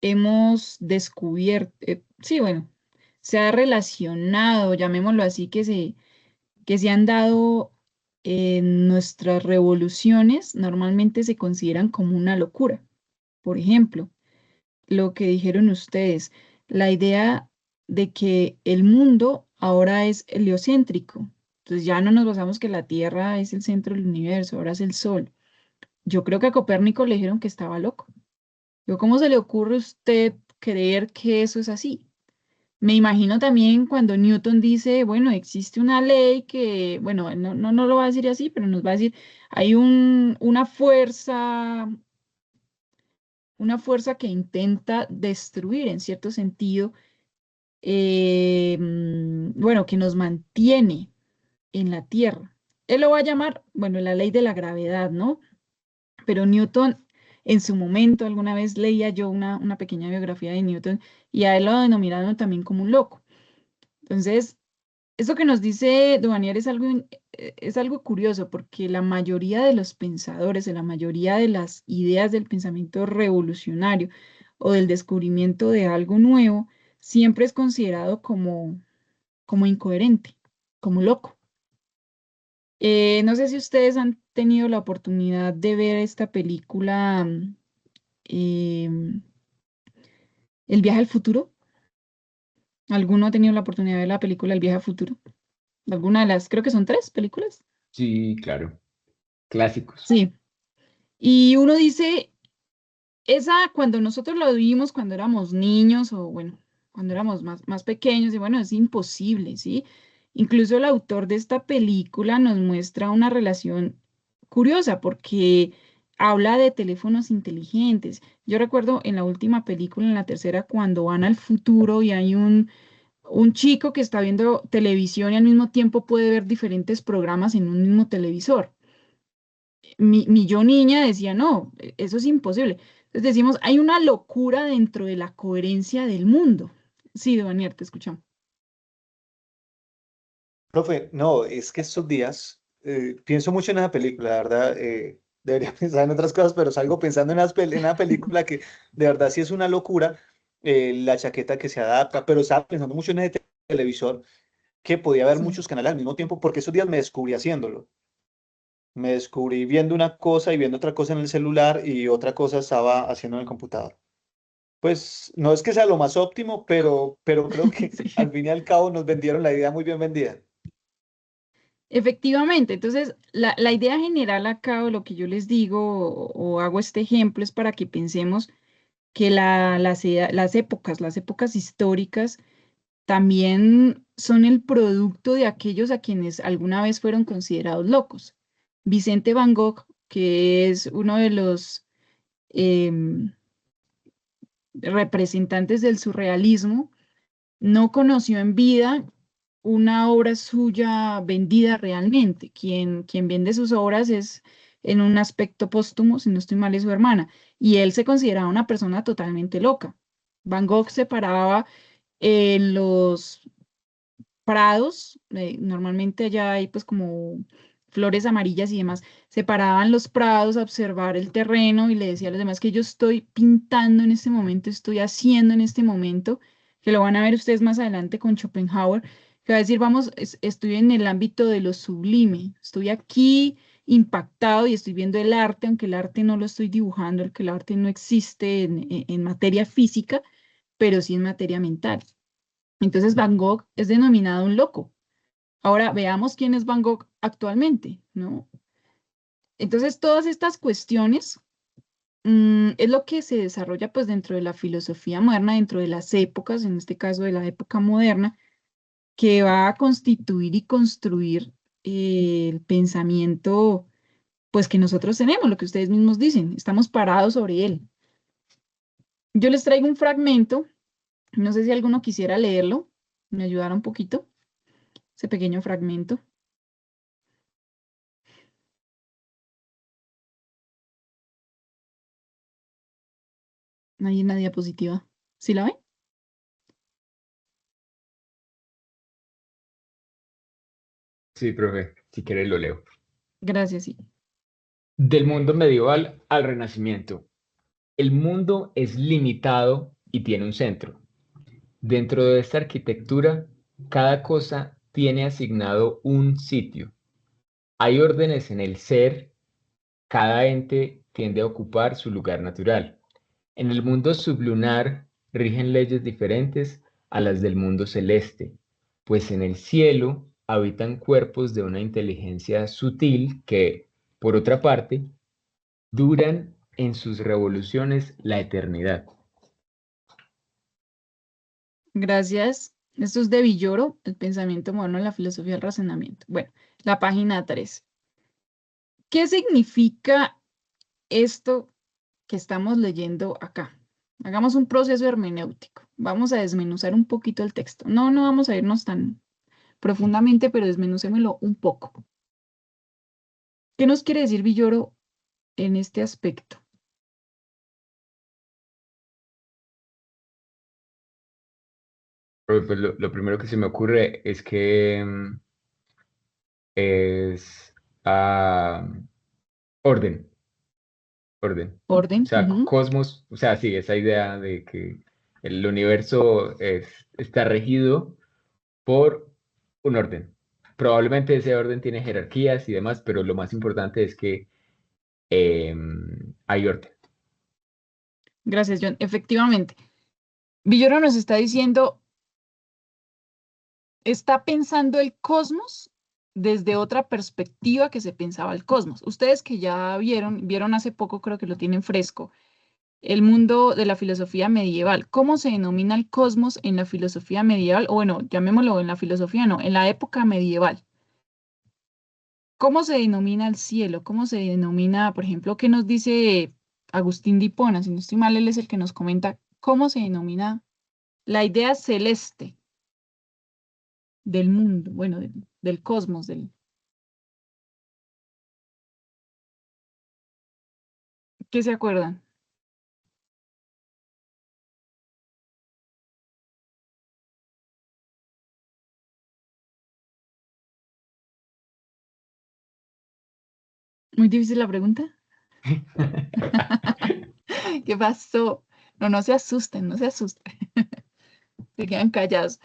A: hemos descubierto, sí, bueno, se ha relacionado, llamémoslo así, que se han dado en nuestras revoluciones, normalmente se consideran como una locura. Por ejemplo, lo que dijeron ustedes, la idea de que el mundo ahora es heliocéntrico. Entonces ya no nos basamos que la Tierra es el centro del universo, ahora es el Sol. Yo creo que a Copérnico le dijeron que estaba loco. ¿Cómo se le ocurre a usted creer que eso es así? Me imagino también cuando Newton dice, bueno, existe una ley que, bueno, no lo va a decir así, pero nos va a decir, hay una fuerza que intenta destruir en cierto sentido, bueno, que nos mantiene en la Tierra. Él lo va a llamar, bueno, la ley de la gravedad, ¿no? Pero Newton, en su momento, alguna vez leía yo una pequeña biografía de Newton y a él lo denominaron también como un loco. Entonces, eso que nos dice Duvalier es algo curioso porque la mayoría de los pensadores, la mayoría de las ideas del pensamiento revolucionario o del descubrimiento de algo nuevo, siempre es considerado como incoherente, como loco. No sé si ustedes han tenido la oportunidad de ver esta película, em, El viaje al futuro. ¿Alguno ha tenido la oportunidad de ver la película El viaje al futuro? ¿Alguna de las, creo que son 3 películas?
B: Sí, claro. Clásicos.
A: Sí. Y uno dice, esa cuando nosotros lo vimos cuando éramos niños o bueno, cuando éramos más pequeños, y bueno, es imposible, ¿sí? Incluso el autor de esta película nos muestra una relación curiosa porque habla de teléfonos inteligentes. Yo recuerdo en la última película, en la tercera, cuando van al futuro y hay un chico que está viendo televisión y al mismo tiempo puede ver diferentes programas en un mismo televisor. Mi yo niña decía, no, eso es imposible. Entonces decimos, hay una locura dentro de la coherencia del mundo. Sí, Duvalier, te escuchamos.
C: Profe, no, es que estos días pienso mucho en esa película, la verdad. Debería pensar en otras cosas, pero salgo pensando en una película que de verdad sí es una locura. La chaqueta que se adapta, pero estaba pensando mucho en ese televisor que podía haber
A: Sí.
C: muchos canales al mismo tiempo, porque esos días me descubrí haciéndolo. Me descubrí viendo una cosa y viendo otra cosa en el celular y otra cosa estaba haciendo en el computador. Pues no es que sea lo más óptimo, pero creo que
A: Sí.
C: al fin y al cabo nos vendieron la idea muy bien vendida.
A: Efectivamente, entonces la idea general acá, o lo que yo les digo, o hago este ejemplo, es para que pensemos que las épocas históricas, también son el producto de aquellos a quienes alguna vez fueron considerados locos. Vicente Van Gogh, que es uno de los em, representantes del surrealismo, no conoció en vida una obra suya vendida realmente. Quien vende sus obras es en un aspecto póstumo, si no estoy mal, es su hermana. Y él se consideraba una persona totalmente loca. Van Gogh se paraba en los prados, normalmente allá hay pues como flores amarillas y demás, se paraban los prados a observar el terreno y le decía a los demás que yo estoy pintando en este momento, estoy haciendo en este momento, que lo van a ver ustedes más adelante con Schopenhauer, que va a decir, vamos, estoy en el ámbito de lo sublime, estoy aquí impactado y estoy viendo el arte, aunque el arte no lo estoy dibujando, que el arte no existe en materia física, pero sí en materia mental. Entonces Van Gogh es denominado un loco. Ahora veamos quién es Van Gogh actualmente, ¿no? Entonces todas estas cuestiones es lo que se desarrolla pues dentro de la filosofía moderna, dentro de las épocas, en este caso de la época moderna, que va a constituir y construir el pensamiento pues que nosotros tenemos, lo que ustedes mismos dicen, estamos parados sobre él. Yo les traigo un fragmento, no sé si alguno quisiera leerlo, me ayudara un poquito, ese pequeño fragmento. Ahí en la diapositiva. ¿Sí la ven?
B: Sí, profe, si quiere lo leo.
A: Gracias, sí.
B: Del mundo medieval al Renacimiento. El mundo es limitado y tiene un centro. Dentro de esta arquitectura, cada cosa tiene asignado un sitio. Hay órdenes en el ser, cada ente tiende a ocupar su lugar natural. En el mundo sublunar rigen leyes diferentes a las del mundo celeste, pues en el cielo habitan cuerpos de una inteligencia sutil que, por otra parte, duran en sus revoluciones la eternidad.
A: Gracias. Esto es de Villoro, el pensamiento moderno en la filosofía del razonamiento. Bueno, la página 3. ¿Qué significa esto que estamos leyendo acá? Hagamos un proceso hermenéutico. Vamos a desmenuzar un poquito el texto. No vamos a irnos tan profundamente, pero desmenucémoslo un poco. ¿Qué nos quiere decir Villoro en este aspecto?
B: Pues lo primero que se me ocurre es que es orden, orden. O
A: Orden.
B: sea, cosmos, o sea, sí, esa idea de que el universo está regido por un orden. Probablemente ese orden tiene jerarquías y demás, pero lo más importante es que hay orden.
A: Gracias, John. Efectivamente. Villoro nos está diciendo, está pensando el cosmos desde otra perspectiva que se pensaba el cosmos. Ustedes que ya vieron hace poco, creo que lo tienen fresco, el mundo de la filosofía medieval. ¿Cómo se denomina el cosmos en la filosofía medieval? O bueno, llamémoslo en la filosofía, no, en la época medieval. ¿Cómo se denomina el cielo? ¿Cómo se denomina, por ejemplo, qué nos dice Agustín de Hipona? Si no estoy mal, él es el que nos comenta cómo se denomina la idea celeste del mundo, bueno, del cosmos, ¿qué se acuerdan? Muy difícil la pregunta. ¿Qué pasó? No se asusten, no se asusten. Se quedan callados.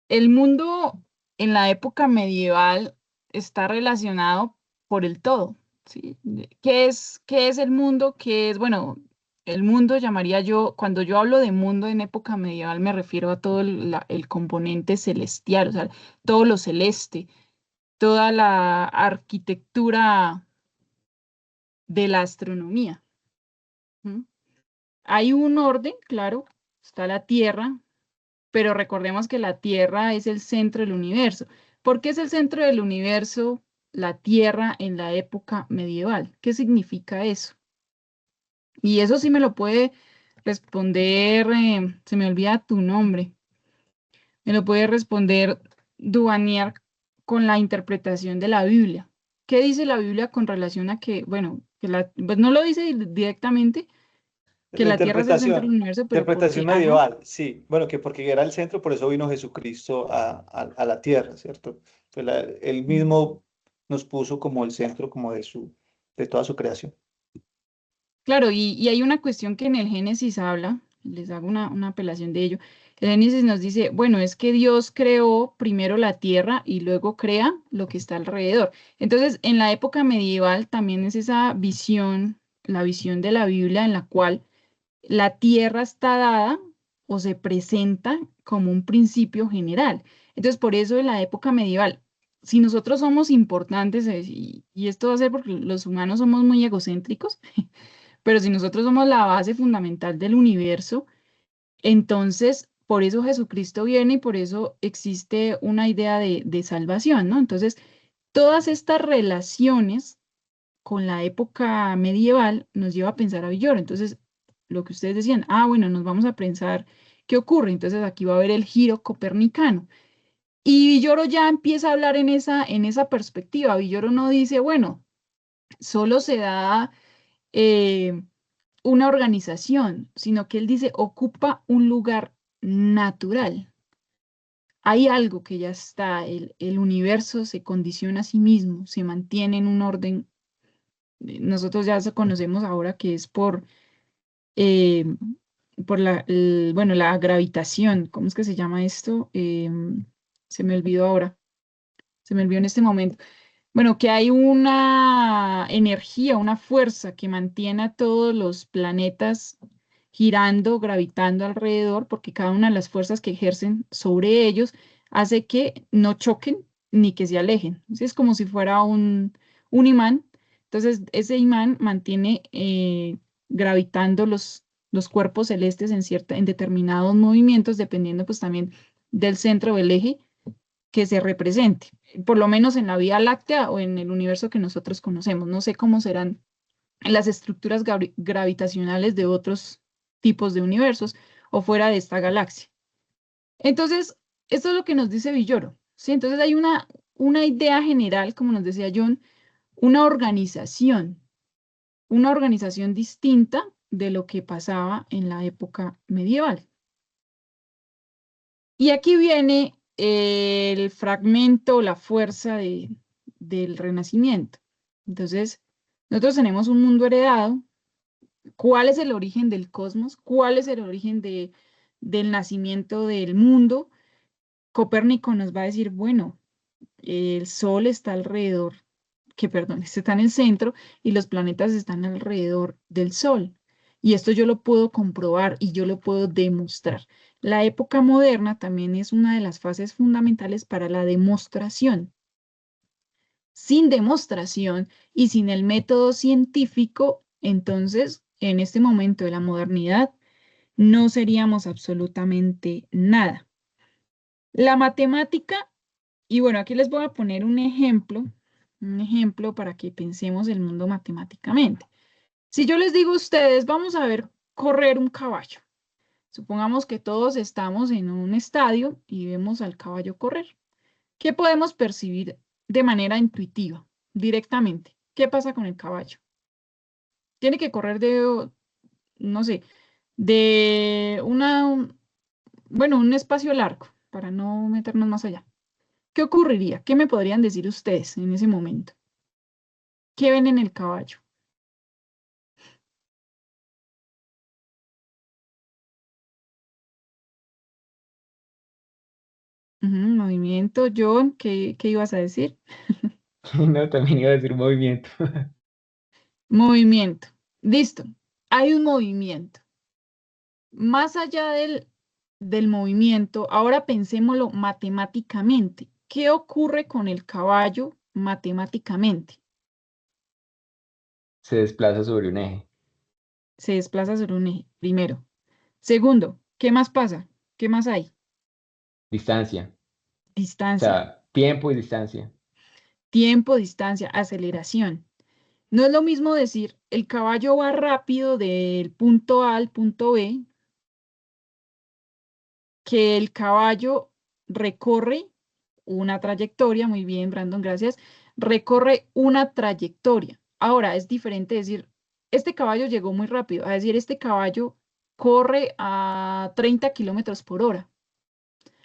A: El mundo en la época medieval está relacionado por el todo, ¿sí? ¿Qué es el mundo? ¿Qué es, bueno, el mundo llamaría yo, cuando yo hablo de mundo en época medieval me refiero a todo el componente celestial, o sea, todo lo celeste, toda la arquitectura de la astronomía. ¿Mm? Hay un orden, claro, está la Tierra, pero recordemos que la Tierra es el centro del universo. ¿Por qué es el centro del universo la Tierra en la época medieval? ¿Qué significa eso? Y eso sí me lo puede responder, se me olvida tu nombre, me lo puede responder Duvanier con la interpretación de la Biblia. ¿Qué dice la Biblia con relación a que, bueno, pues no lo dice directamente, que
C: La
A: la Tierra es el centro del universo, pero
C: interpretación
A: porque, ajá,
C: medieval, sí. Bueno, que porque era el centro, por eso vino Jesucristo a la tierra, ¿cierto? Pues él mismo nos puso como el centro como de toda su creación.
A: claro, y hay una cuestión que en el Génesis habla, les hago una apelación de ello. El Génesis nos dice, bueno, es que Dios creó primero la tierra y luego crea lo que está alrededor. Entonces, en la época medieval también es esa visión, la visión de la Biblia en la cual la tierra está dada o se presenta como un principio general. Entonces, por eso en la época medieval, si nosotros somos importantes, y esto va a ser porque los humanos somos muy egocéntricos, pero si nosotros somos la base fundamental del universo, entonces por eso Jesucristo viene y por eso existe una idea de salvación, ¿no? Entonces, todas estas relaciones con la época medieval nos lleva a pensar a Villoro. Entonces, lo que ustedes decían, bueno, nos vamos a pensar qué ocurre. Entonces, aquí va a haber el giro copernicano. Y Villoro ya empieza a hablar en esa perspectiva. Villoro no dice, bueno, solo se da una organización, sino que él dice, ocupa un lugar natural. Hay algo que ya está, el universo se condiciona a sí mismo, se mantiene en un orden. Nosotros ya se conocemos ahora que es eh, por bueno, la gravitación. ¿Cómo es que se llama esto? Se me olvidó ahora, se me olvidó en este momento. Bueno, que hay una energía, una fuerza que mantiene a todos los planetas girando, gravitando alrededor, porque cada una de las fuerzas que ejercen sobre ellos hace que no choquen, ni que se alejen. ¿Sí? Es como si fuera un imán. Entonces, ese imán mantiene gravitando los cuerpos celestes en determinados movimientos, dependiendo pues también del centro del eje que se represente, por lo menos en la Vía Láctea o en el universo que nosotros conocemos. No sé cómo serán las estructuras gravitacionales de otros tipos de universos o fuera de esta galaxia. Entonces, esto es lo que nos dice Villoro, ¿sí? Entonces hay una idea general, como nos decía John, una organización distinta de lo que pasaba en la época medieval. Y aquí viene el fragmento, la fuerza del Renacimiento. Entonces, nosotros tenemos un mundo heredado. ¿Cuál es el origen del cosmos? ¿Cuál es el origen del nacimiento del mundo? Copérnico nos va a decir, bueno, el Sol está alrededor, perdón, está en el centro y los planetas están alrededor del Sol. Y esto yo lo puedo comprobar y yo lo puedo demostrar. La época moderna también es una de las fases fundamentales para la demostración. Sin demostración y sin el método científico, entonces, en este momento de la modernidad, no seríamos absolutamente nada. La matemática, y bueno, aquí les voy a poner un ejemplo para que pensemos el mundo matemáticamente. Si yo les digo a ustedes, vamos a ver correr un caballo. Supongamos que todos estamos en un estadio y vemos al caballo correr. ¿Qué podemos percibir de manera intuitiva, directamente? ¿Qué pasa con el caballo? Tiene que correr no sé, de bueno, un espacio largo, para no meternos más allá. ¿Qué ocurriría? ¿Qué me podrían decir ustedes en ese momento? ¿Qué ven en el caballo? Ujú, movimiento. John, ¿qué ibas a decir?
B: No, también iba a decir movimiento.
A: Movimiento. Listo. Hay un movimiento. Más allá del movimiento, ahora pensémoslo matemáticamente. ¿Qué ocurre con el caballo matemáticamente?
B: Se desplaza sobre un eje.
A: Se desplaza sobre un eje, primero. Segundo, ¿qué más pasa? ¿Qué más hay?
B: Distancia. O
A: Distancia.
B: sea, tiempo y distancia.
A: Tiempo, distancia, aceleración. No es lo mismo decir el caballo va rápido del punto A al punto B que el caballo recorre una trayectoria. Muy bien, Brandon, gracias. Recorre una trayectoria. Ahora, es diferente decir, este caballo llegó muy rápido, a decir, este caballo corre a 30 kilómetros por hora,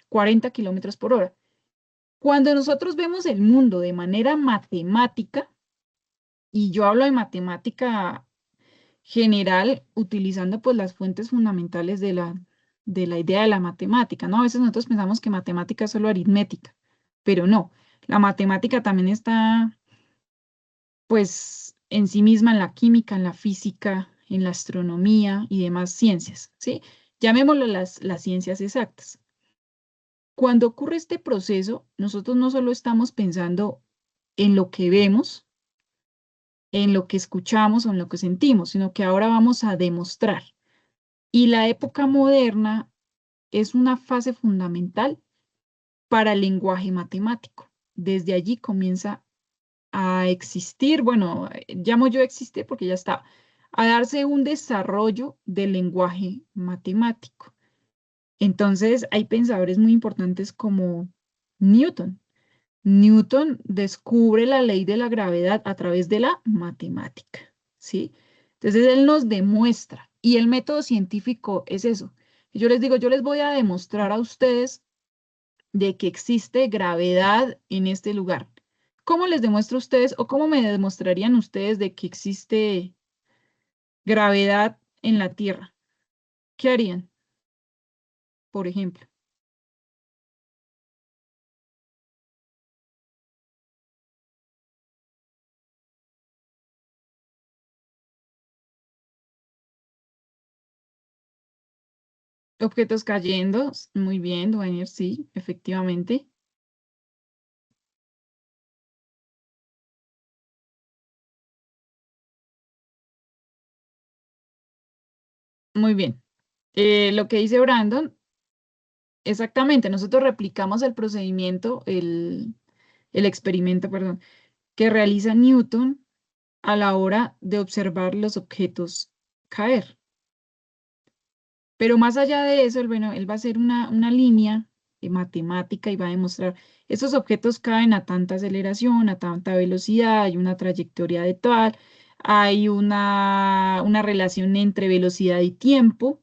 A: 40 kilómetros por hora. Cuando nosotros vemos el mundo de manera matemática, y yo hablo de matemática general, utilizando pues las fuentes fundamentales de la idea de la matemática, ¿no? A veces nosotros pensamos que matemática es solo aritmética, pero no, la matemática también está pues en sí misma en la química, en la física, en la astronomía y demás ciencias, ¿sí? Llamémoslo las ciencias exactas. Cuando ocurre este proceso, nosotros no solo estamos pensando en lo que vemos, en lo que escuchamos o en lo que sentimos, sino que ahora vamos a demostrar. Y la época moderna es una fase fundamental para el lenguaje matemático. Desde allí comienza a existir, bueno, llamo yo existir porque ya está, a darse un desarrollo del lenguaje matemático. Entonces, hay pensadores muy importantes como Newton. Newton descubre la ley de la gravedad a través de la matemática, ¿sí? Entonces, él nos demuestra, y el método científico es eso. Yo les digo, yo les voy a demostrar a ustedes de que existe gravedad en este lugar. ¿Cómo les demuestro a ustedes o cómo me demostrarían ustedes de que existe gravedad en la Tierra? ¿Qué harían, por ejemplo? Objetos cayendo, muy bien, Dwayne, sí, efectivamente. Muy bien. Lo que dice Brandon, exactamente, nosotros replicamos el procedimiento, el experimento, perdón, que realiza Newton a la hora de observar los objetos caer. Pero más allá de eso, bueno, él va a hacer una línea matemática y va a demostrar, esos objetos caen a tanta aceleración, a tanta velocidad, hay una trayectoria de tal, hay una relación entre velocidad y tiempo,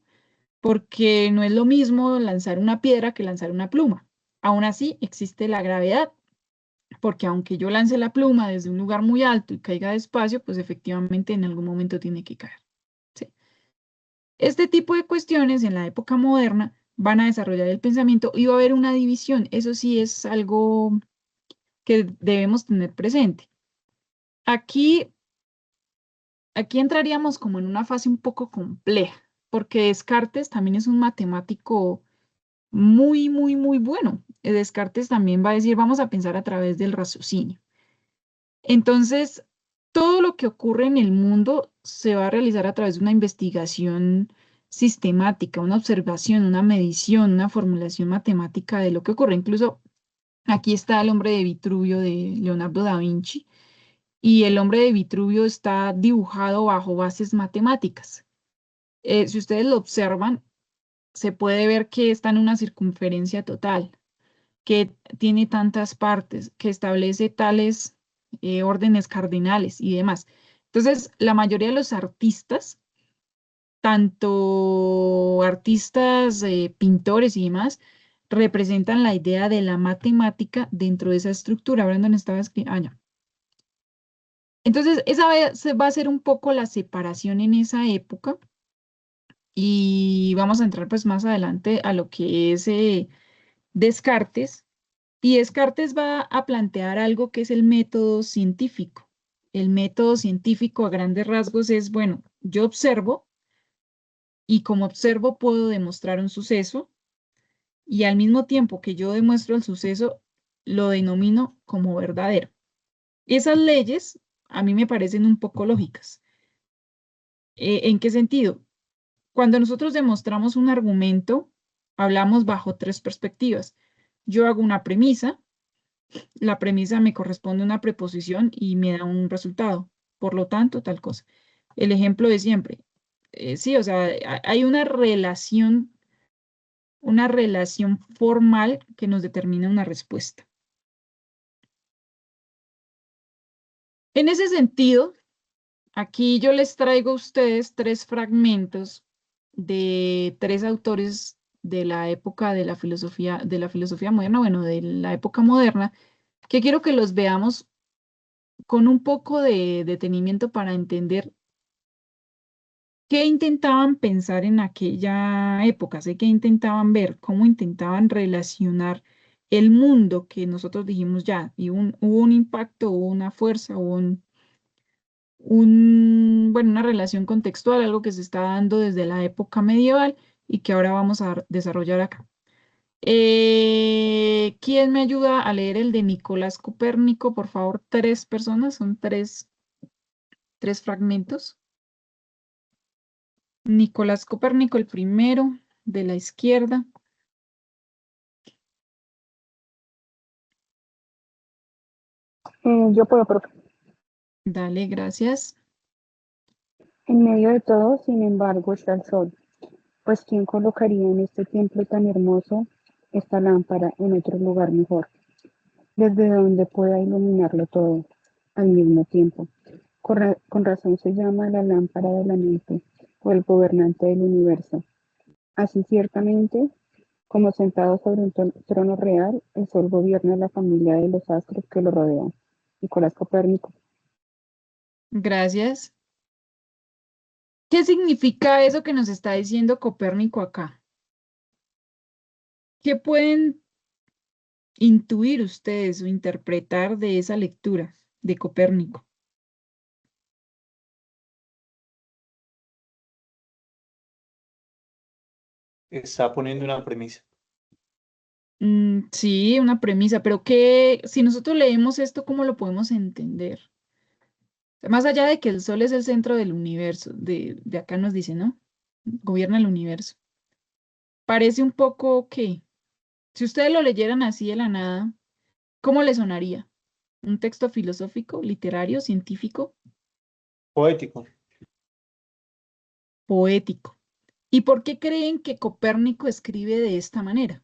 A: porque no es lo mismo lanzar una piedra que lanzar una pluma. Aún así, existe la gravedad, porque aunque yo lance la pluma desde un lugar muy alto y caiga despacio, pues efectivamente en algún momento tiene que caer. ¿Sí? Este tipo de cuestiones en la época moderna van a desarrollar el pensamiento y va a haber una división. Eso sí es algo que debemos tener presente. Aquí, aquí entraríamos como en una fase un poco compleja, porque Descartes también es un matemático muy, muy, muy bueno. Descartes también va a decir, vamos a pensar a través del raciocinio. Entonces, todo lo que ocurre en el mundo se va a realizar a través de una investigación sistemática, una observación, una medición, una formulación matemática de lo que ocurre. Incluso aquí está el hombre de Vitruvio de Leonardo da Vinci y el hombre de Vitruvio está dibujado bajo bases matemáticas. Si ustedes lo observan, se puede ver que está en una circunferencia total, que tiene tantas partes, que establece tales órdenes cardinales y demás. Entonces, la mayoría de los artistas, tanto artistas, pintores y demás, representan la idea de la matemática dentro de esa estructura. Brandon estaba escribiendo. Ya. Entonces, va a ser un poco la separación en esa época y vamos a entrar pues más adelante a lo que es Descartes. Y Descartes va a plantear algo que es el método científico. El método científico a grandes rasgos es, bueno, yo observo y como observo puedo demostrar un suceso y al mismo tiempo que yo demuestro el suceso, lo denomino como verdadero. Esas leyes a mí me parecen un poco lógicas. ¿En qué sentido? Cuando nosotros demostramos un argumento, hablamos bajo tres perspectivas. Yo hago una premisa, la premisa me corresponde a una preposición y me da un resultado. Por lo tanto, tal cosa. El ejemplo de siempre. Sí, o sea, hay una relación formal que nos determina una respuesta. En ese sentido, aquí yo les traigo a ustedes tres fragmentos de tres autores de la época de la filosofía moderna, bueno, de la época moderna, que quiero que los veamos con un poco de detenimiento para entender qué intentaban pensar en aquella época, sé que intentaban ver, cómo intentaban relacionar el mundo que nosotros dijimos ya, y hubo un impacto, hubo una fuerza, hubo bueno, una relación contextual, algo que se está dando desde la época medieval y que ahora vamos a desarrollar acá. ¿Quién me ayuda a leer el de Nicolás Copérnico? Por favor, tres personas, son tres fragmentos. Nicolás Copérnico, el primero, de la izquierda.
E: Yo puedo, profe.
A: Dale, gracias.
E: En medio de todo, sin embargo, está el sol, pues ¿quién colocaría en este templo tan hermoso esta lámpara en otro lugar mejor, desde donde pueda iluminarlo todo al mismo tiempo? Con razón se llama la lámpara de la mente o el gobernante del universo. Así ciertamente, como sentado sobre un trono real, el sol gobierna la familia de los astros que lo rodean. Nicolás Copérnico.
A: Gracias. ¿Qué significa eso que nos está diciendo Copérnico acá? ¿Qué pueden intuir ustedes o interpretar de esa lectura de Copérnico?
C: Está poniendo una premisa.
A: Sí, una premisa, pero que si nosotros leemos esto, ¿cómo lo podemos entender? Más allá de que el Sol es el centro del universo, de acá nos dice, ¿no? gobierna el universo. Parece un poco que, si ustedes lo leyeran así de la nada, ¿cómo le sonaría? ¿Un texto filosófico, literario, científico,
C: Poético.
A: poético? ¿Y por qué creen que Copérnico escribe de esta manera?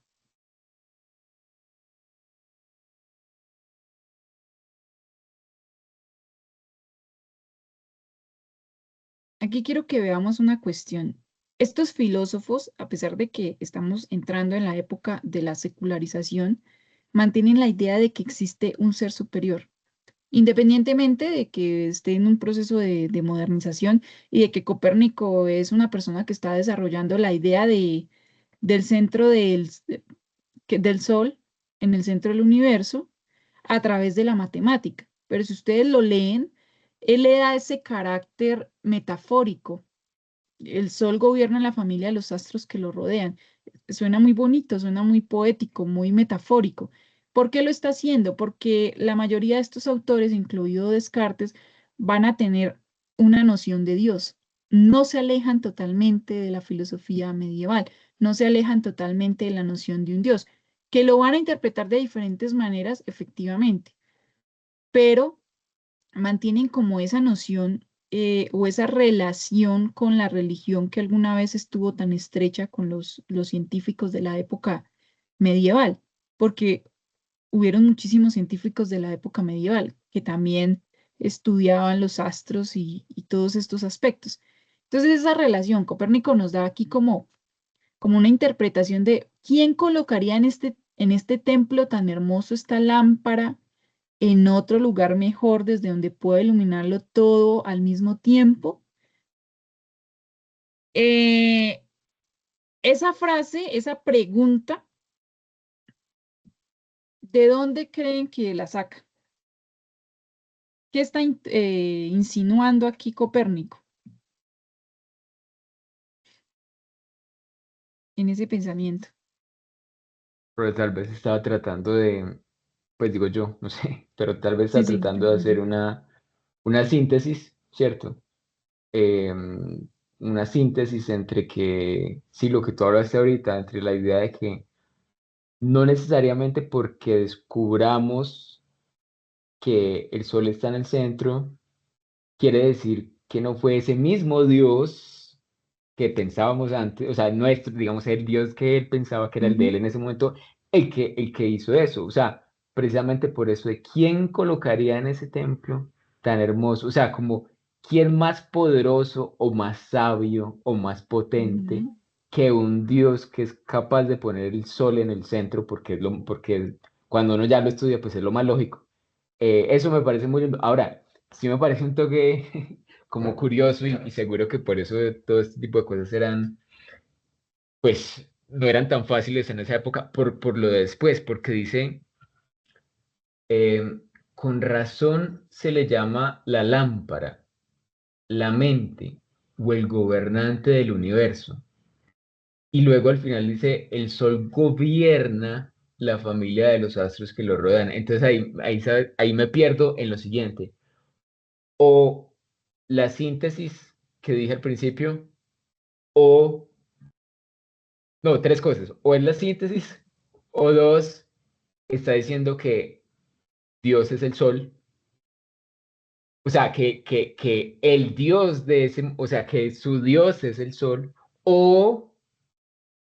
A: Aquí quiero que veamos una cuestión. Estos filósofos, a pesar de que estamos entrando en la época de la secularización, mantienen la idea de que existe un ser superior, independientemente de que esté en un proceso de modernización y de que Copérnico es una persona que está desarrollando la idea del centro del Sol en el centro del universo a través de la matemática. Pero si ustedes lo leen, él le da ese carácter metafórico. El Sol gobierna la familia de los astros que lo rodean. Suena muy bonito, suena muy poético, muy metafórico. ¿Por qué lo está haciendo? Porque la mayoría de estos autores, incluido Descartes, van a tener una noción de Dios. No se alejan totalmente de la filosofía medieval, no se alejan totalmente de la noción de un Dios, que lo van a interpretar de diferentes maneras, efectivamente, pero mantienen como esa noción o esa relación con la religión que alguna vez estuvo tan estrecha con los científicos de la época medieval, porque hubieron muchísimos científicos de la época medieval que también estudiaban los astros y todos estos aspectos. Entonces, esa relación, Copérnico nos da aquí como una interpretación de quién colocaría en este templo tan hermoso esta lámpara en otro lugar mejor desde donde pueda iluminarlo todo al mismo tiempo. Eh, esa frase, esa pregunta, ¿de dónde creen que la saca? ¿Qué está insinuando aquí Copérnico en ese pensamiento?
B: Pero tal vez estaba tratando de, pues digo yo, no sé, pero tal vez
A: Sí,
B: estaba
A: sí,
B: tratando de hacer una síntesis, ¿cierto? Una síntesis entre que, sí, lo que tú hablaste ahorita, entre la idea de que no necesariamente porque descubramos que el sol está en el centro, quiere decir que no fue ese mismo Dios que pensábamos antes, o sea, nuestro, digamos, el Dios que él pensaba que era el de él
A: ujú,
B: en ese momento, el que hizo eso. O sea, precisamente por eso de quién colocaría en ese templo tan hermoso, o sea, como quién más poderoso o más sabio o más potente
A: ujú.
B: que un Dios que es capaz de poner el sol en el centro, porque cuando uno ya lo estudia, pues es lo más lógico. Eso me parece muy lindo. Ahora, sí me parece un toque como curioso y seguro que por eso todo este tipo de cosas pues, no eran tan fáciles en esa época por lo de después, porque dice, eh, con razón se le llama la lámpara, la mente o el gobernante del universo. Y luego al final dice, el sol gobierna la familia de los astros que lo rodean. Entonces ahí me pierdo en lo siguiente. O la síntesis que dije al principio, o, no, tres cosas. O es la síntesis, o dos, está diciendo que Dios es el sol. O sea, que el Dios de ese, o sea, que su Dios es el sol, o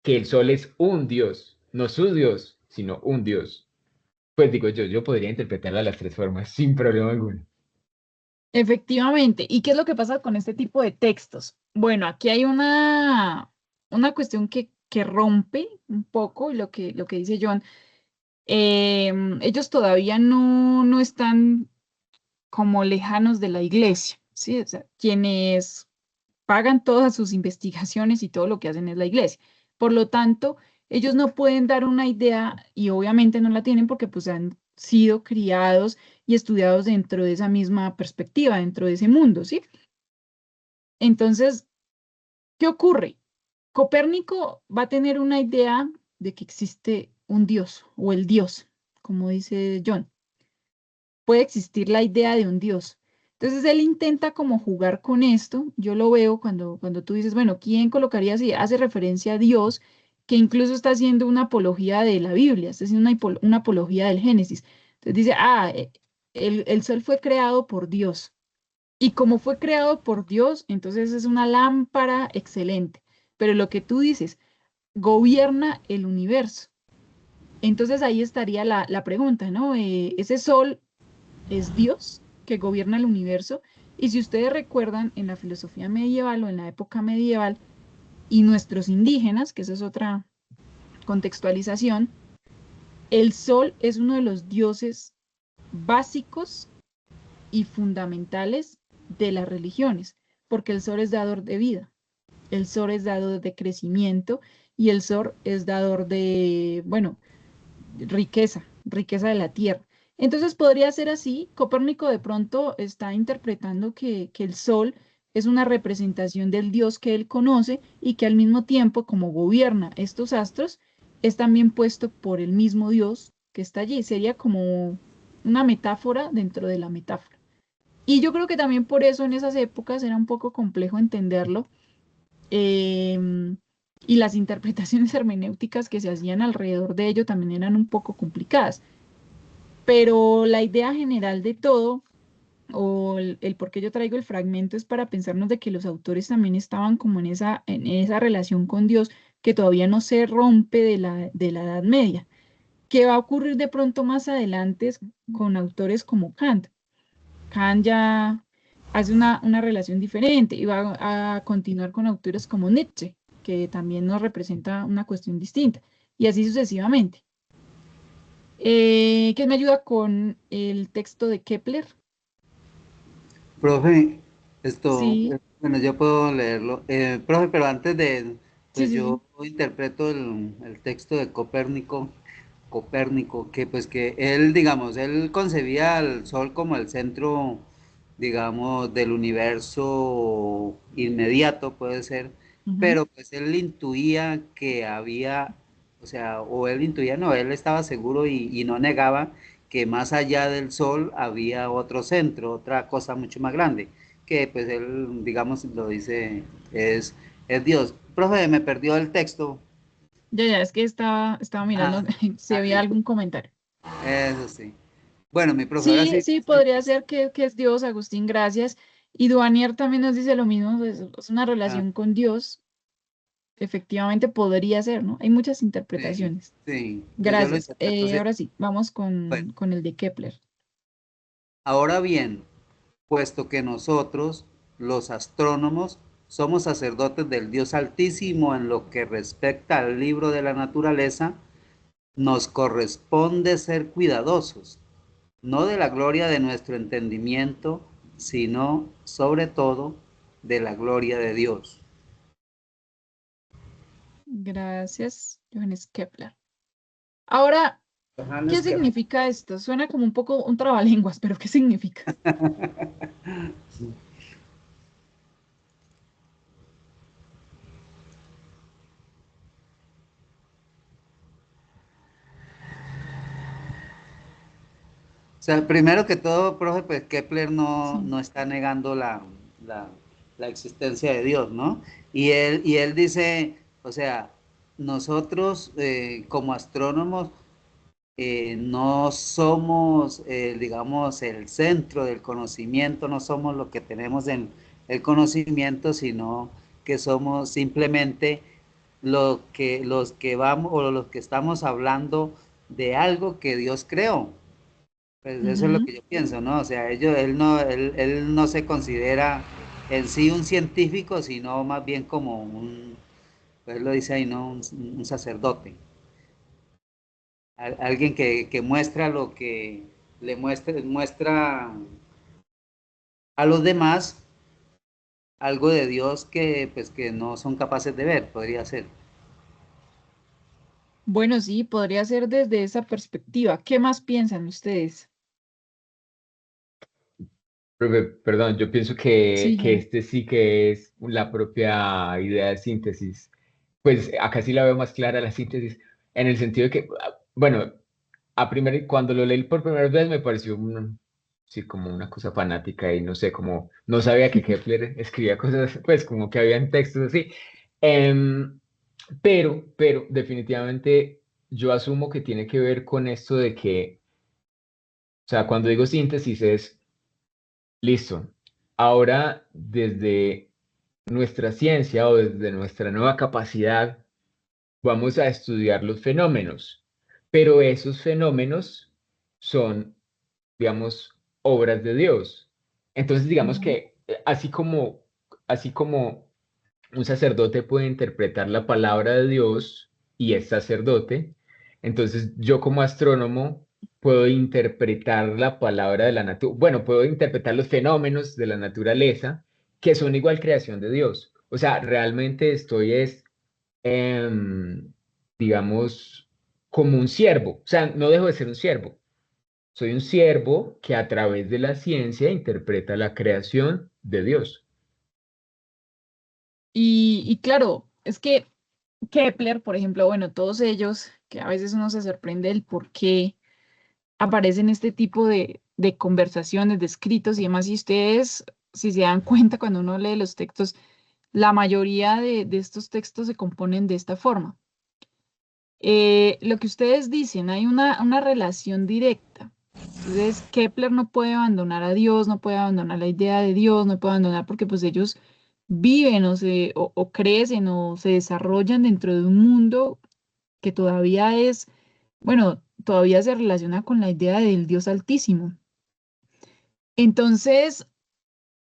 B: que el sol es un Dios, no su Dios, sino un Dios. Pues digo yo podría interpretarla de las tres formas sin problema alguno.
A: Efectivamente. ¿Y qué es lo que pasa con este tipo de textos? Bueno, aquí hay una cuestión que rompe un poco lo que dice John. Ellos todavía no están como lejanos de la iglesia, ¿sí? O sea, quienes pagan todas sus investigaciones y todo lo que hacen es la iglesia. Por lo tanto, ellos no pueden dar una idea y obviamente no la tienen porque pues han sido criados y estudiados dentro de esa misma perspectiva, dentro de ese mundo, ¿sí? Entonces, ¿qué ocurre? Copérnico va a tener una idea de que existe un Dios o el Dios, como dice John. Puede existir la idea de un Dios. Entonces él intenta como jugar con esto. Yo lo veo cuando tú dices, bueno, ¿quién colocaría si hace referencia a Dios, que incluso está haciendo una apología de la Biblia, está haciendo una apología del Génesis? Entonces dice, el sol fue creado por Dios. Y como fue creado por Dios, entonces es una lámpara excelente. Pero lo que tú dices, gobierna el universo. Entonces ahí estaría la pregunta, ¿no? ¿Ese sol es Dios que gobierna el universo? Y si ustedes recuerdan, en la filosofía medieval o en la época medieval, y nuestros indígenas, que esa es otra contextualización, el sol es uno de los dioses básicos y fundamentales de las religiones, porque el sol es dador de vida, el sol es dador de crecimiento y el sol es dador de, bueno, riqueza de la tierra. Entonces podría ser así. Copérnico de pronto está interpretando que el sol es una representación del Dios que él conoce y que al mismo tiempo, como gobierna estos astros, es también puesto por el mismo Dios que está allí. Sería como una metáfora dentro de la metáfora. Y yo creo que también por eso en esas épocas era un poco complejo entenderlo, y las interpretaciones hermenéuticas que se hacían alrededor de ello también eran un poco complicadas. Pero la idea general de todo, o el por qué yo traigo el fragmento, es para pensarnos de que los autores también estaban como en esa relación con Dios que todavía no se rompe de la Edad Media, que va a ocurrir de pronto más adelante con autores como Kant. Kant ya hace una relación diferente y va a continuar con autores como Nietzsche, que también nos representa una cuestión distinta, y así sucesivamente. ¿Quién me ayuda con el texto de Kepler?
D: Profe,
A: Sí,
D: bueno, yo puedo leerlo. Profe, pero antes de,
A: sí,
D: pues
A: sí,
D: yo
A: sí.
D: interpreto el texto de Copérnico, que pues que él, digamos, él concebía al Sol como el centro, digamos, del universo inmediato, puede ser,
A: Ujú.
D: pero pues él intuía que había, o sea, o él intuía, no, él estaba seguro y no negaba que más allá del Sol había otro centro, otra cosa mucho más grande, que pues él, digamos, lo dice, es Dios. Profe, me perdió el texto.
A: Ya, es que estaba mirando
D: Ah,
A: si había algún comentario.
D: eso sí. Bueno, mi profe, ahora
A: Sí,
D: sí.
A: sí, podría ser que es Dios, Agustín, gracias. Y Duanier también nos dice lo mismo, pues, es una
D: Ah,
A: relación con Dios. Efectivamente podría ser, ¿no? Hay muchas
D: sí,
A: interpretaciones.
D: sí, pues yo lo
A: Gracias.
D: interpreto así.
A: Ahora sí, vamos
D: Bueno,
A: con el de Kepler.
D: ahora bien, puesto que nosotros, los astrónomos, somos sacerdotes del Dios Altísimo en lo que respecta al libro de la naturaleza, nos corresponde ser cuidadosos, no de la gloria de nuestro entendimiento, sino sobre todo de la gloria de Dios.
A: Gracias, Johannes Kepler. Ahora, ¿qué
D: Johannes Kepler.
A: significa esto? Suena como un poco un trabalenguas, pero ¿qué significa?
D: O sea, primero que todo, profe, pues Kepler
A: Sí.
D: no está negando la, la existencia de Dios, ¿no? Y él dice, o sea, nosotros como astrónomos no somos, digamos, el centro del conocimiento, no somos lo que tenemos en el conocimiento, sino que somos simplemente los que vamos o los que estamos hablando de algo que Dios creó. Pues eso es lo
A: Ujú.
D: que yo pienso, ¿no? O sea, él no se considera en sí un científico, sino más bien como pues lo dice ahí, ¿no? Un sacerdote. Alguien que muestra lo que muestra a los demás algo de Dios que pues que no son capaces de ver, podría ser.
A: Bueno, sí, podría ser desde esa perspectiva. ¿Qué más piensan ustedes?
B: Profe, perdón, yo pienso
A: Sí,
B: que
A: Johannes.
B: este sí que es la propia idea de síntesis. Pues acá sí la veo más clara la síntesis, en el sentido de que, bueno, cuando lo leí por primera vez me pareció sí, como una cosa fanática y no sé, como no sabía que Kepler escribía cosas, pues como que habían textos así. Em, pero definitivamente yo asumo que tiene que ver con esto de que, o sea, cuando digo síntesis es, listo, ahora desde nuestra ciencia o desde nuestra nueva capacidad vamos a estudiar los fenómenos, pero esos fenómenos son, digamos, obras de Dios. Entonces, digamos
A: Ujú.
B: que así como un sacerdote puede interpretar la palabra de Dios y es sacerdote, entonces yo como astrónomo puedo interpretar la palabra de la naturaleza, bueno, puedo interpretar los fenómenos de la naturaleza que son igual creación de Dios. O sea, realmente estoy es, em, digamos, como un siervo. O sea, no dejo de ser un siervo. Soy un siervo que a través de la ciencia interpreta la creación de Dios.
A: Y claro, es que Kepler, por ejemplo, bueno, todos ellos, que a veces uno se sorprende del por qué aparecen este tipo de conversaciones, de escritos y demás, y ustedes, si se dan cuenta cuando uno lee los textos, la mayoría de estos textos se componen de esta forma. Lo que ustedes dicen, hay una relación directa. Entonces, Kepler no puede abandonar a Dios, no puede abandonar la idea de Dios, no puede abandonar porque pues ellos viven o crecen o se desarrollan dentro de un mundo que todavía es, bueno, todavía se relaciona con la idea del Dios Altísimo. Entonces,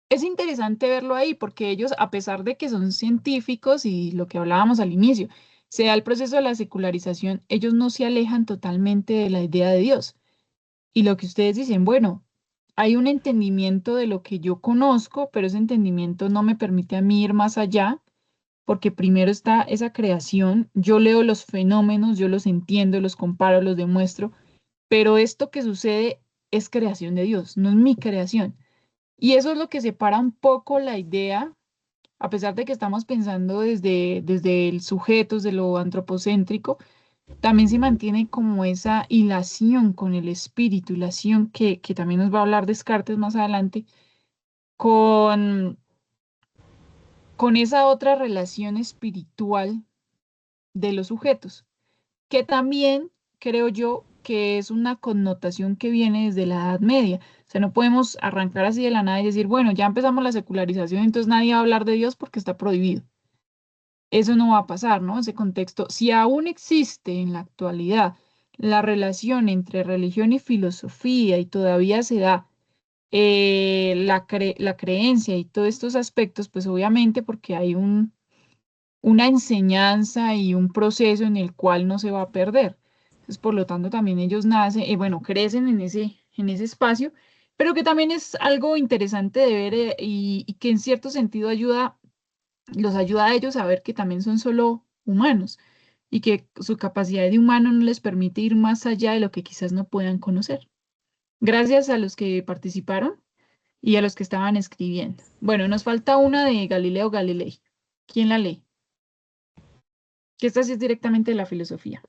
A: es interesante verlo ahí porque ellos, a pesar de que son científicos y lo que hablábamos al inicio, sea el proceso de la secularización, ellos no se alejan totalmente de la idea de Dios. Y lo que ustedes dicen, bueno, hay un entendimiento de lo que yo conozco, pero ese entendimiento no me permite a mí ir más allá, porque primero está esa creación, yo leo los fenómenos, yo los entiendo, los comparo, los demuestro, pero esto que sucede es creación de Dios, no es mi creación. Y eso es lo que separa un poco la idea, a pesar de que estamos pensando desde el sujeto, desde lo antropocéntrico, también se mantiene como esa hilación con el espíritu, hilación que también nos va a hablar Descartes más adelante, con, con esa otra relación espiritual de los sujetos, que también creo yo que es una connotación que viene desde la Edad Media. O sea, no podemos arrancar así de la nada y decir, bueno, ya empezamos la secularización, entonces nadie va a hablar de Dios porque está prohibido. Eso no va a pasar, ¿no? Ese contexto, si aún existe en la actualidad la relación entre religión y filosofía y todavía se da la creencia y todos estos aspectos, pues obviamente porque hay una enseñanza y un proceso en el cual no se va a perder. Entonces, por lo tanto, también ellos nacen, bueno, crecen en ese espacio, pero que también es algo interesante de ver y que en cierto sentido los ayuda a ellos a ver que también son solo humanos y que su capacidad de humano no les permite ir más allá de lo que quizás no puedan conocer. Gracias a los que participaron y a los que estaban escribiendo. Bueno, nos falta una de Galileo Galilei. ¿Quién la lee? Que esta sí es directamente de la filosofía.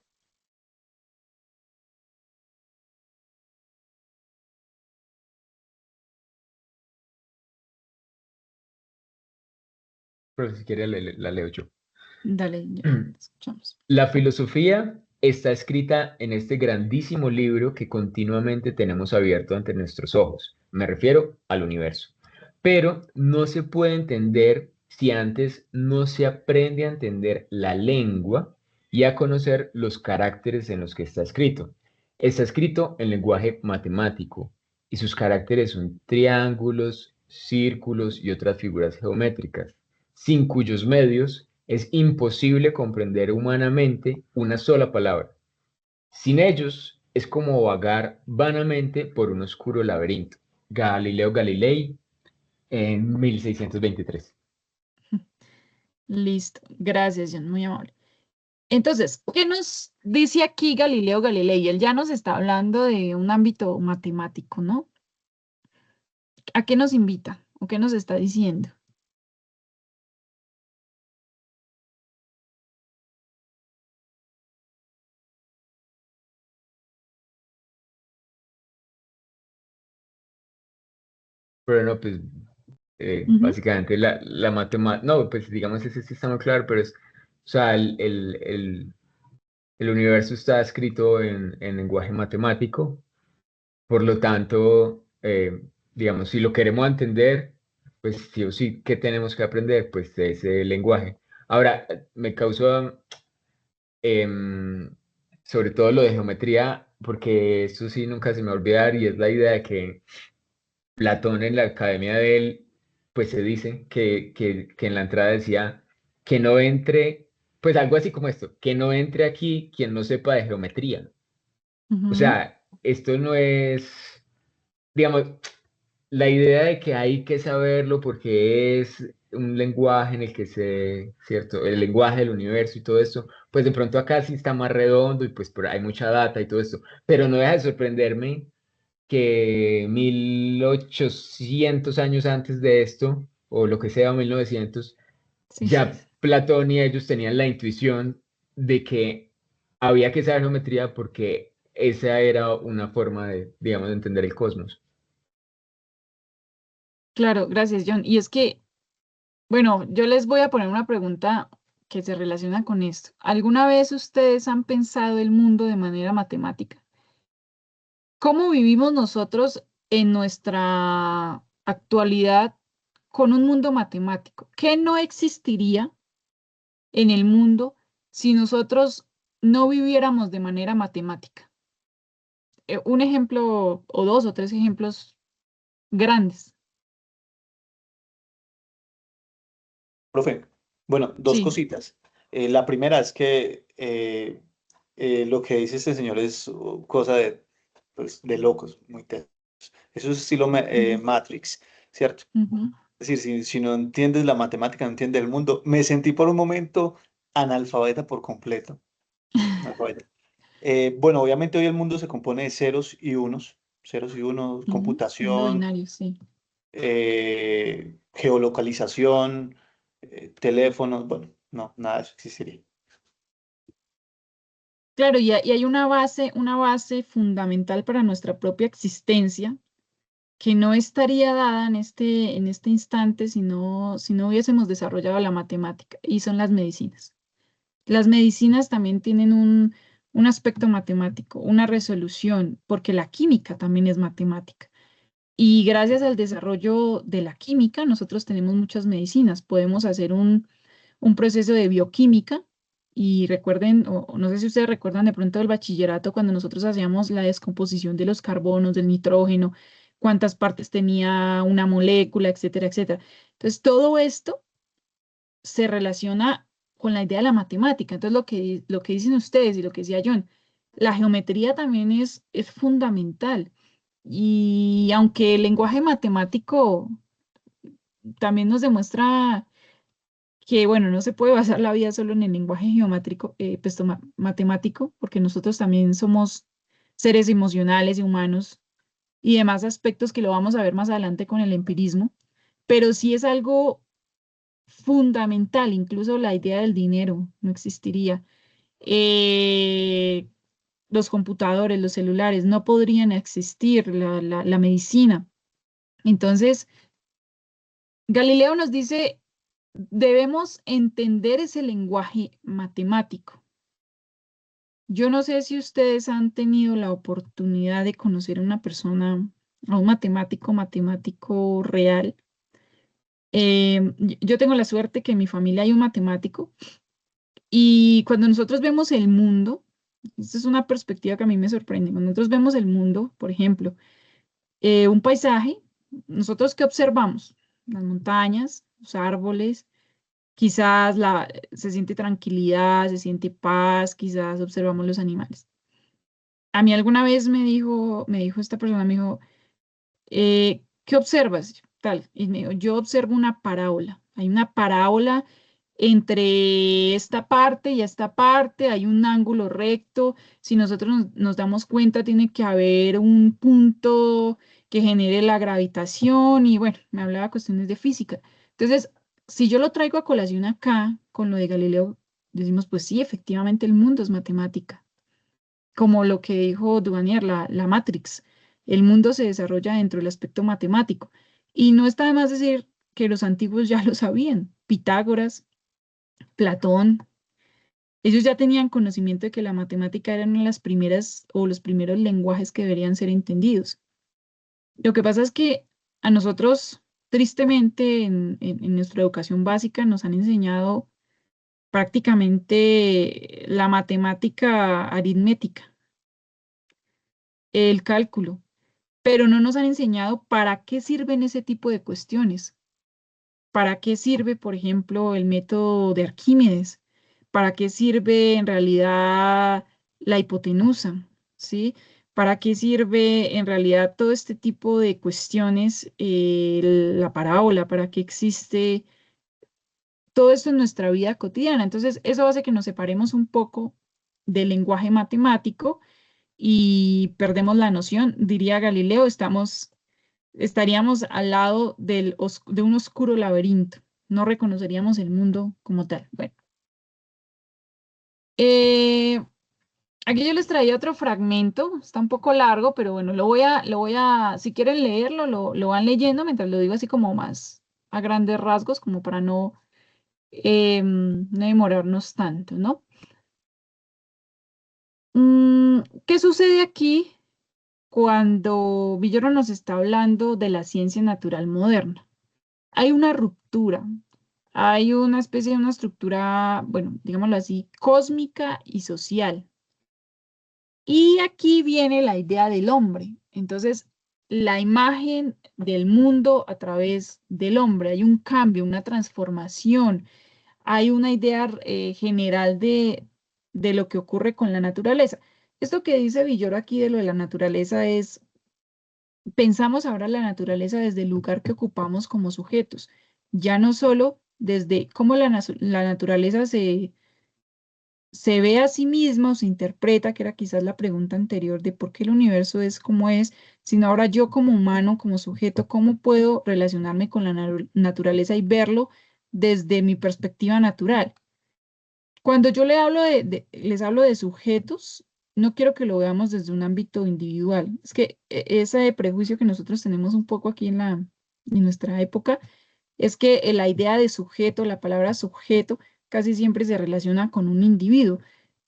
B: Pero si quiere la leo yo.
A: Dale, ya, escuchamos.
B: La filosofía está escrita en este grandísimo libro que continuamente tenemos abierto ante nuestros ojos. Me refiero al universo. Pero no se puede entender si antes no se aprende a entender la lengua y a conocer los caracteres en los que está escrito. Está escrito en lenguaje matemático y sus caracteres son triángulos, círculos y otras figuras geométricas, sin cuyos medios es imposible comprender humanamente una sola palabra. Sin ellos es como vagar vanamente por un oscuro laberinto. Galileo Galilei en 1623.
A: Listo. Gracias, John. Muy amable. Entonces, ¿qué nos dice aquí Galileo Galilei? Él ya nos está hablando de un ámbito matemático, ¿no? ¿A qué nos invita? ¿O qué nos está diciendo?
B: Pero no, pues
A: Ujú.
B: básicamente la matemática, no, pues digamos ese sí está muy claro, pero es, o sea, el universo está escrito en lenguaje matemático, por lo tanto, digamos, si lo queremos entender, pues sí o sí, ¿qué tenemos que aprender? Pues de ese lenguaje. Ahora, me causó sobre todo lo de geometría, porque eso sí nunca se me va a olvidar y es la idea de que Platón en la academia de él, pues se dice que en la entrada decía que no entre, pues algo así como esto, que no entre aquí quien no sepa de geometría. O
A: Ujú.
B: sea, esto no es, digamos, la idea de que hay que saberlo porque es un lenguaje en el que ¿cierto? El lenguaje del universo y todo esto, pues de pronto acá sí está más redondo y pues hay mucha data y todo esto, pero no deja de sorprenderme que 1800 años antes de esto, o lo que sea, 1900,
A: Sí.
B: ya Platón y ellos tenían la intuición de que había que saber geometría porque esa era una forma de, digamos, de entender el cosmos.
A: Claro, gracias, John. Y es que, bueno, yo les voy a poner una pregunta que se relaciona con esto. ¿Alguna vez ustedes han pensado el mundo de manera matemática? ¿Cómo vivimos nosotros en nuestra actualidad con un mundo matemático? ¿Qué no existiría en el mundo si nosotros no viviéramos de manera matemática? Un ejemplo o dos o tres ejemplos grandes.
C: Profe, bueno, dos
A: Sí.
C: cositas. La primera es que lo que dice este señor es cosa de, pues, de locos, muy tesos. Eso es estilo
A: Ujú,
C: Matrix, ¿cierto?
A: ujú.
C: Es decir, si no entiendes la matemática, no entiendes el mundo. Me sentí por un momento analfabeta por completo. Analfabeta. Bueno, obviamente hoy el mundo se compone de ceros y unos,
A: Ujú. Mundo
C: computación,
A: binario, sí.
C: geolocalización, teléfonos, bueno, no, nada de eso existiría.
A: Claro, y hay una base fundamental para nuestra propia existencia que no estaría dada en este instante si no hubiésemos desarrollado la matemática, y son las medicinas. Las medicinas también tienen un aspecto matemático, una resolución, porque la química también es matemática. Y gracias al desarrollo de la química, nosotros tenemos muchas medicinas. Podemos hacer un proceso de bioquímica. Y recuerden, o no sé si ustedes recuerdan de pronto del bachillerato, cuando nosotros hacíamos la descomposición de los carbonos, del nitrógeno, cuántas partes tenía una molécula, etcétera, etcétera. Entonces, todo esto se relaciona con la idea de la matemática. Entonces, lo que dicen ustedes y lo que decía John, la geometría también es fundamental. Y aunque el lenguaje matemático también nos demuestra que, bueno, no se puede basar la vida solo en el lenguaje geométrico, pues, matemático, porque nosotros también somos seres emocionales y humanos y demás aspectos que lo vamos a ver más adelante con el empirismo, pero sí es algo fundamental, incluso la idea del dinero no existiría. Eh, los computadores, los celulares no podrían existir, la medicina. Entonces, Galileo nos dice, debemos entender ese lenguaje matemático. Yo no sé si ustedes han tenido la oportunidad de conocer a una persona, a un matemático real. Yo tengo la suerte que en mi familia hay un matemático y cuando nosotros vemos el mundo, esta es una perspectiva que a mí me sorprende, cuando nosotros vemos el mundo, por ejemplo, un paisaje, nosotros ¿qué observamos? Las montañas, los árboles, quizás se siente tranquilidad, se siente paz, quizás observamos los animales. A mí alguna vez me dijo esta persona, me dijo, ¿qué observas? Tal, y me dijo, yo observo una parábola. Hay una parábola entre esta parte y esta parte, hay un ángulo recto. Si nosotros nos damos cuenta, tiene que haber un punto que genere la gravitación y bueno, me hablaba de cuestiones de física. Entonces, si yo lo traigo a colación acá con lo de Galileo, decimos, pues sí, efectivamente el mundo es matemática como lo que dijo Duvanier, la Matrix. El mundo se desarrolla dentro del aspecto matemático. Y no está de más decir que los antiguos ya lo sabían. Pitágoras, Platón, ellos ya tenían conocimiento de que la matemática era una de las primeras o los primeros lenguajes que deberían ser entendidos. Lo que pasa es que a nosotros, tristemente, en nuestra educación básica nos han enseñado prácticamente la matemática aritmética, el cálculo, pero no nos han enseñado para qué sirven ese tipo de cuestiones. ¿Para qué sirve, por ejemplo, el método de Arquímedes? ¿Para qué sirve en realidad la hipotenusa? ¿Sí? ¿Para qué sirve en realidad todo este tipo de cuestiones, la parábola? ¿Para qué existe todo esto en nuestra vida cotidiana? Entonces, eso hace que nos separemos un poco del lenguaje matemático y perdemos la noción. Diría Galileo, estaríamos al lado de un oscuro laberinto. No reconoceríamos el mundo como tal. Bueno, eh, aquí yo les traía otro fragmento, está un poco largo, pero bueno, si quieren leerlo, lo van leyendo mientras lo digo así como más a grandes rasgos, como para no demorarnos tanto, ¿no? ¿Qué sucede aquí cuando Villoro nos está hablando de la ciencia natural moderna? Hay una ruptura, hay una especie de una estructura, bueno, digámoslo así, cósmica y social. Y aquí viene la idea del hombre. Entonces, la imagen del mundo a través del hombre. Hay un cambio, una transformación. Hay una idea general de lo que ocurre con la naturaleza. Esto que dice Villoro aquí de lo de la naturaleza es, pensamos ahora la naturaleza desde el lugar que ocupamos como sujetos, ya no solo desde cómo la naturaleza se ve a sí misma o se interpreta, que era quizás la pregunta anterior de por qué el universo es como es, sino ahora yo como humano, como sujeto, cómo puedo relacionarme con la naturaleza y verlo desde mi perspectiva natural. Cuando yo les hablo de sujetos, no quiero que lo veamos desde un ámbito individual. Es que ese prejuicio que nosotros tenemos un poco aquí en nuestra época, es que la idea de sujeto, la palabra sujeto, casi siempre se relaciona con un individuo,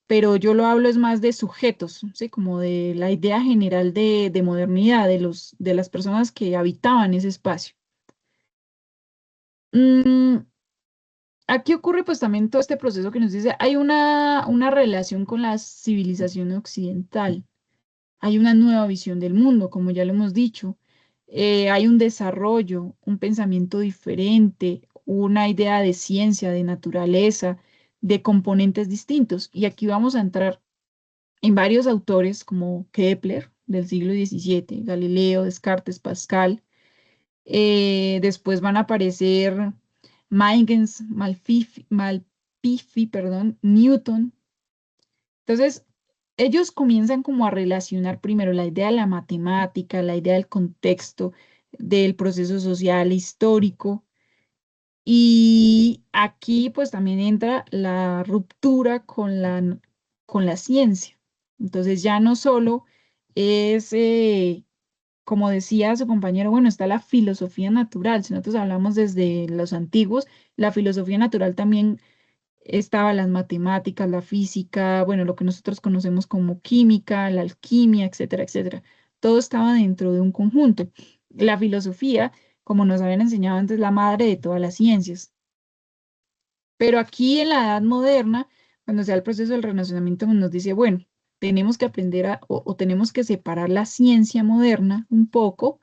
A: pero yo lo hablo es más de sujetos, ¿sí? Como de la idea general de modernidad, de las personas que habitaban ese espacio. Mm, Aquí ocurre pues también todo este proceso que nos dice, hay una relación con la civilización occidental, hay una nueva visión del mundo, como ya lo hemos dicho, hay un desarrollo, un pensamiento diferente, una idea de ciencia, de naturaleza, de componentes distintos. Y aquí vamos a entrar en varios autores como Kepler del siglo XVII, Galileo, Descartes, Pascal. Después van a aparecer Huygens, Malpighi, perdón, Newton. Entonces, ellos comienzan como a relacionar primero la idea de la matemática, la idea del contexto, del proceso social, histórico. Y aquí pues también entra la ruptura con la ciencia. Entonces ya no solo es, como decía su compañero, bueno, está la filosofía natural. Si nosotros hablamos desde los antiguos, la filosofía natural también estaba las matemáticas, la física, bueno, lo que nosotros conocemos como química, la alquimia, etcétera, etcétera. Todo estaba dentro de un conjunto. La filosofía, como nos habían enseñado antes, la madre de todas las ciencias. Pero aquí en la edad moderna, cuando se da el proceso del Renacimiento, nos dice, bueno, tenemos que aprender o tenemos que separar la ciencia moderna un poco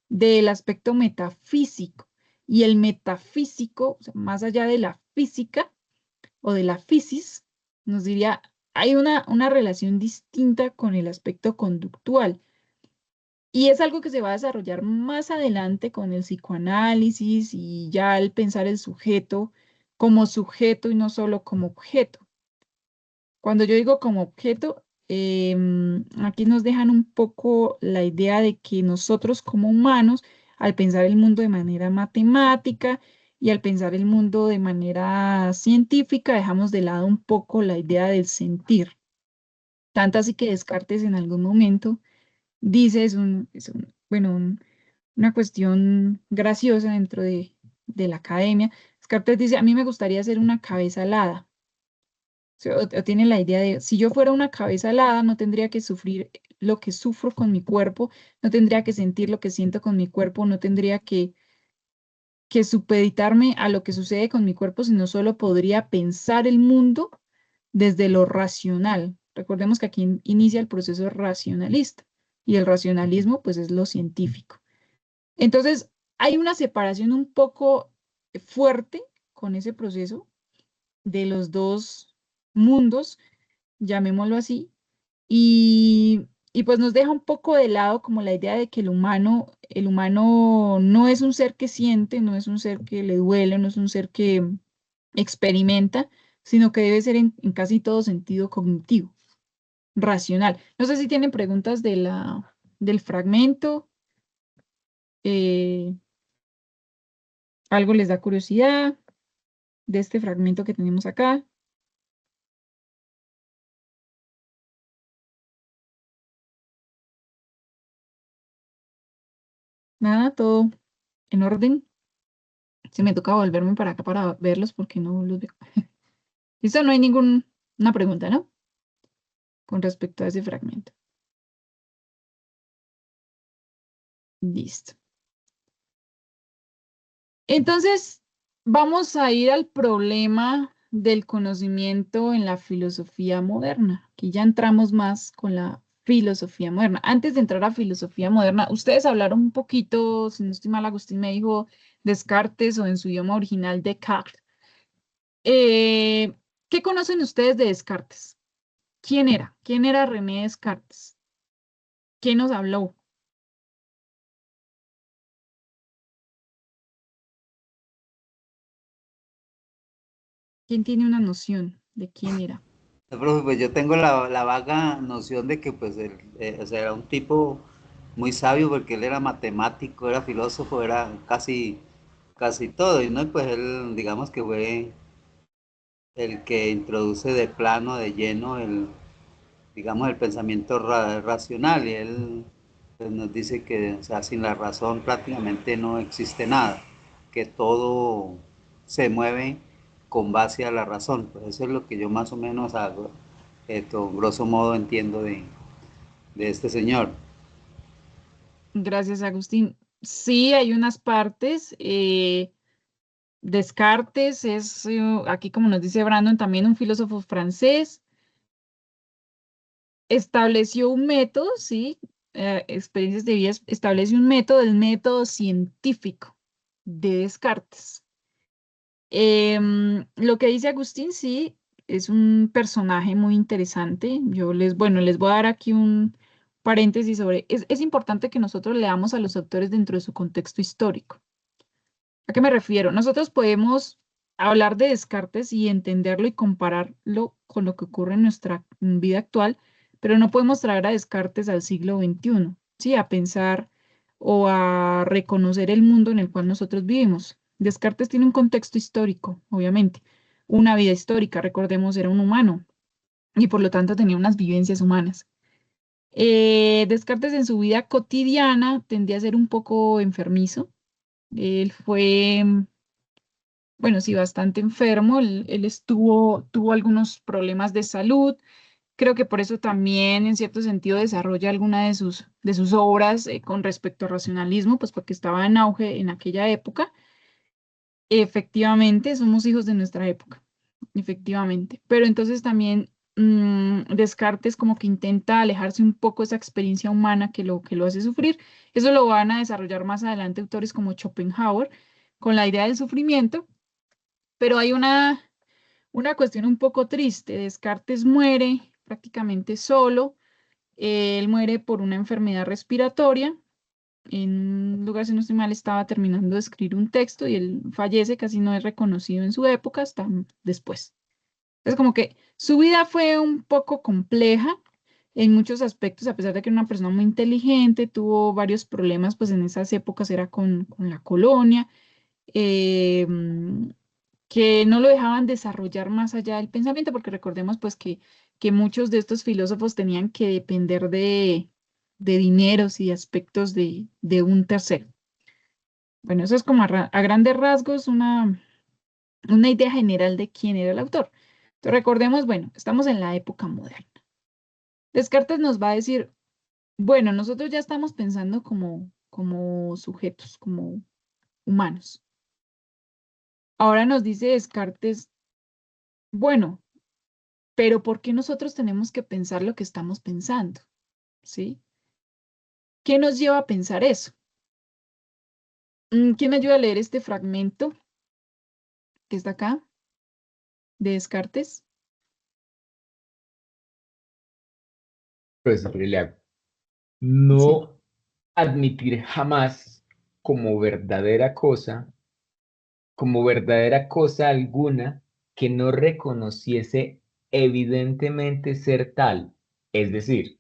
A: del aspecto metafísico. Y el metafísico, o sea, más allá de la física o de la fisis, nos diría, hay una relación distinta con el aspecto conductual. Y es algo que se va a desarrollar más adelante con el psicoanálisis y ya el pensar el sujeto como sujeto y no solo como objeto. Cuando yo digo como objeto, aquí nos dejan un poco la idea de que nosotros como humanos, al pensar el mundo de manera matemática y al pensar el mundo de manera científica, dejamos de lado un poco la idea del sentir. Tanto así que Descartes en algún momento dice, bueno, una cuestión graciosa dentro de la academia. Descartes dice, a mí me gustaría ser una cabeza alada. O tiene la idea de, si yo fuera una cabeza alada, no tendría que sufrir lo que sufro con mi cuerpo, no tendría que sentir lo que siento con mi cuerpo, no tendría que supeditarme a lo que sucede con mi cuerpo, sino solo podría pensar el mundo desde lo racional. Recordemos que aquí inicia el proceso racionalista y el racionalismo pues es lo científico. Entonces, hay una separación un poco fuerte con ese proceso de los dos mundos, llamémoslo así, y pues nos deja un poco de lado como la idea de que el humano no es un ser que siente, no es un ser que le duele, no es un ser que experimenta, sino que debe ser en casi todo sentido cognitivo, racional. No sé si tienen preguntas del fragmento, eh, algo les da curiosidad de este fragmento que tenemos acá. Nada, todo en orden. Se me toca volverme para acá para verlos porque no los veo. Listo, no hay ninguna pregunta, ¿no? Con respecto a ese fragmento. Listo. Entonces, vamos a ir al problema del conocimiento en la filosofía moderna. Aquí ya entramos más con la filosofía moderna. Antes de entrar a filosofía moderna, ustedes hablaron un poquito, si no estoy mal, Agustín me dijo Descartes o en su idioma original Descartes. Eh, ¿Qué conocen ustedes de Descartes? ¿Quién era? ¿Quién era René Descartes? ¿Quién nos habló? ¿Quién tiene una noción de quién era?
D: No, profe, pues yo tengo la vaga noción de que pues él, o sea, era un tipo muy sabio porque él era matemático, era filósofo, era casi todo, y no, y pues él digamos que fue el que introduce de plano, de lleno, digamos, el pensamiento racional, y él pues, nos dice que, o sea, sin la razón prácticamente no existe nada, que todo se mueve con base a la razón. Pues eso es lo que yo más o menos hago, grosso modo entiendo de este señor.
A: Gracias, Agustín. Sí, hay unas partes. Descartes es, aquí como nos dice Brandon, también un filósofo francés. Estableció un método, sí, experiencias de vida, estableció un método, el método científico de Descartes. Lo que dice Agustín, sí, es un personaje muy interesante. Bueno, les voy a dar aquí un paréntesis sobre, es importante que nosotros leamos a los autores dentro de su contexto histórico. ¿A qué me refiero? Nosotros podemos hablar de Descartes y entenderlo y compararlo con lo que ocurre en nuestra vida actual, pero no podemos traer a Descartes al siglo XXI, ¿sí? A pensar o a reconocer el mundo en el cual nosotros vivimos. Descartes tiene un contexto histórico, obviamente, una vida histórica, recordemos, era un humano y por lo tanto tenía unas vivencias humanas. Descartes en su vida cotidiana tendía a ser un poco enfermizo. Él fue, bueno, sí, bastante enfermo. Él tuvo algunos problemas de salud. Creo que por eso también, en cierto sentido, desarrolla alguna de sus obras con respecto al racionalismo, pues porque estaba en auge en aquella época. Efectivamente, somos hijos de nuestra época, efectivamente. Pero entonces también Descartes como que intenta alejarse un poco de esa experiencia humana que lo hace sufrir. Eso lo van a desarrollar más adelante autores como Schopenhauer con la idea del sufrimiento, pero hay una cuestión un poco triste. Descartes muere prácticamente solo. Él muere por una enfermedad respiratoria. En un lugar, si no estoy mal, estaba terminando de escribir un texto y él fallece, casi no es reconocido en su época, hasta después. Es como que su vida fue un poco compleja en muchos aspectos, a pesar de que era una persona muy inteligente, tuvo varios problemas, pues en esas épocas era con la colonia, eh, mm, que no lo dejaban desarrollar más allá del pensamiento, porque recordemos pues que muchos de estos filósofos tenían que depender de dineros y aspectos de un tercero. Bueno, eso es como a grandes rasgos una idea general de quién era el autor. Entonces recordemos, bueno, estamos en la época moderna. Descartes nos va a decir, bueno, nosotros ya estamos pensando como sujetos, como humanos. Ahora nos dice Descartes, bueno, pero ¿por qué nosotros tenemos que pensar lo que estamos pensando? ¿Sí? ¿Qué nos lleva a pensar eso? ¿Quién me ayuda a leer este fragmento que está acá de Descartes?
B: Profesor Liliaco,
A: Sí.
B: no admitir jamás como verdadera cosa, como verdadera cosa alguna que no reconociese evidentemente ser tal, es decir,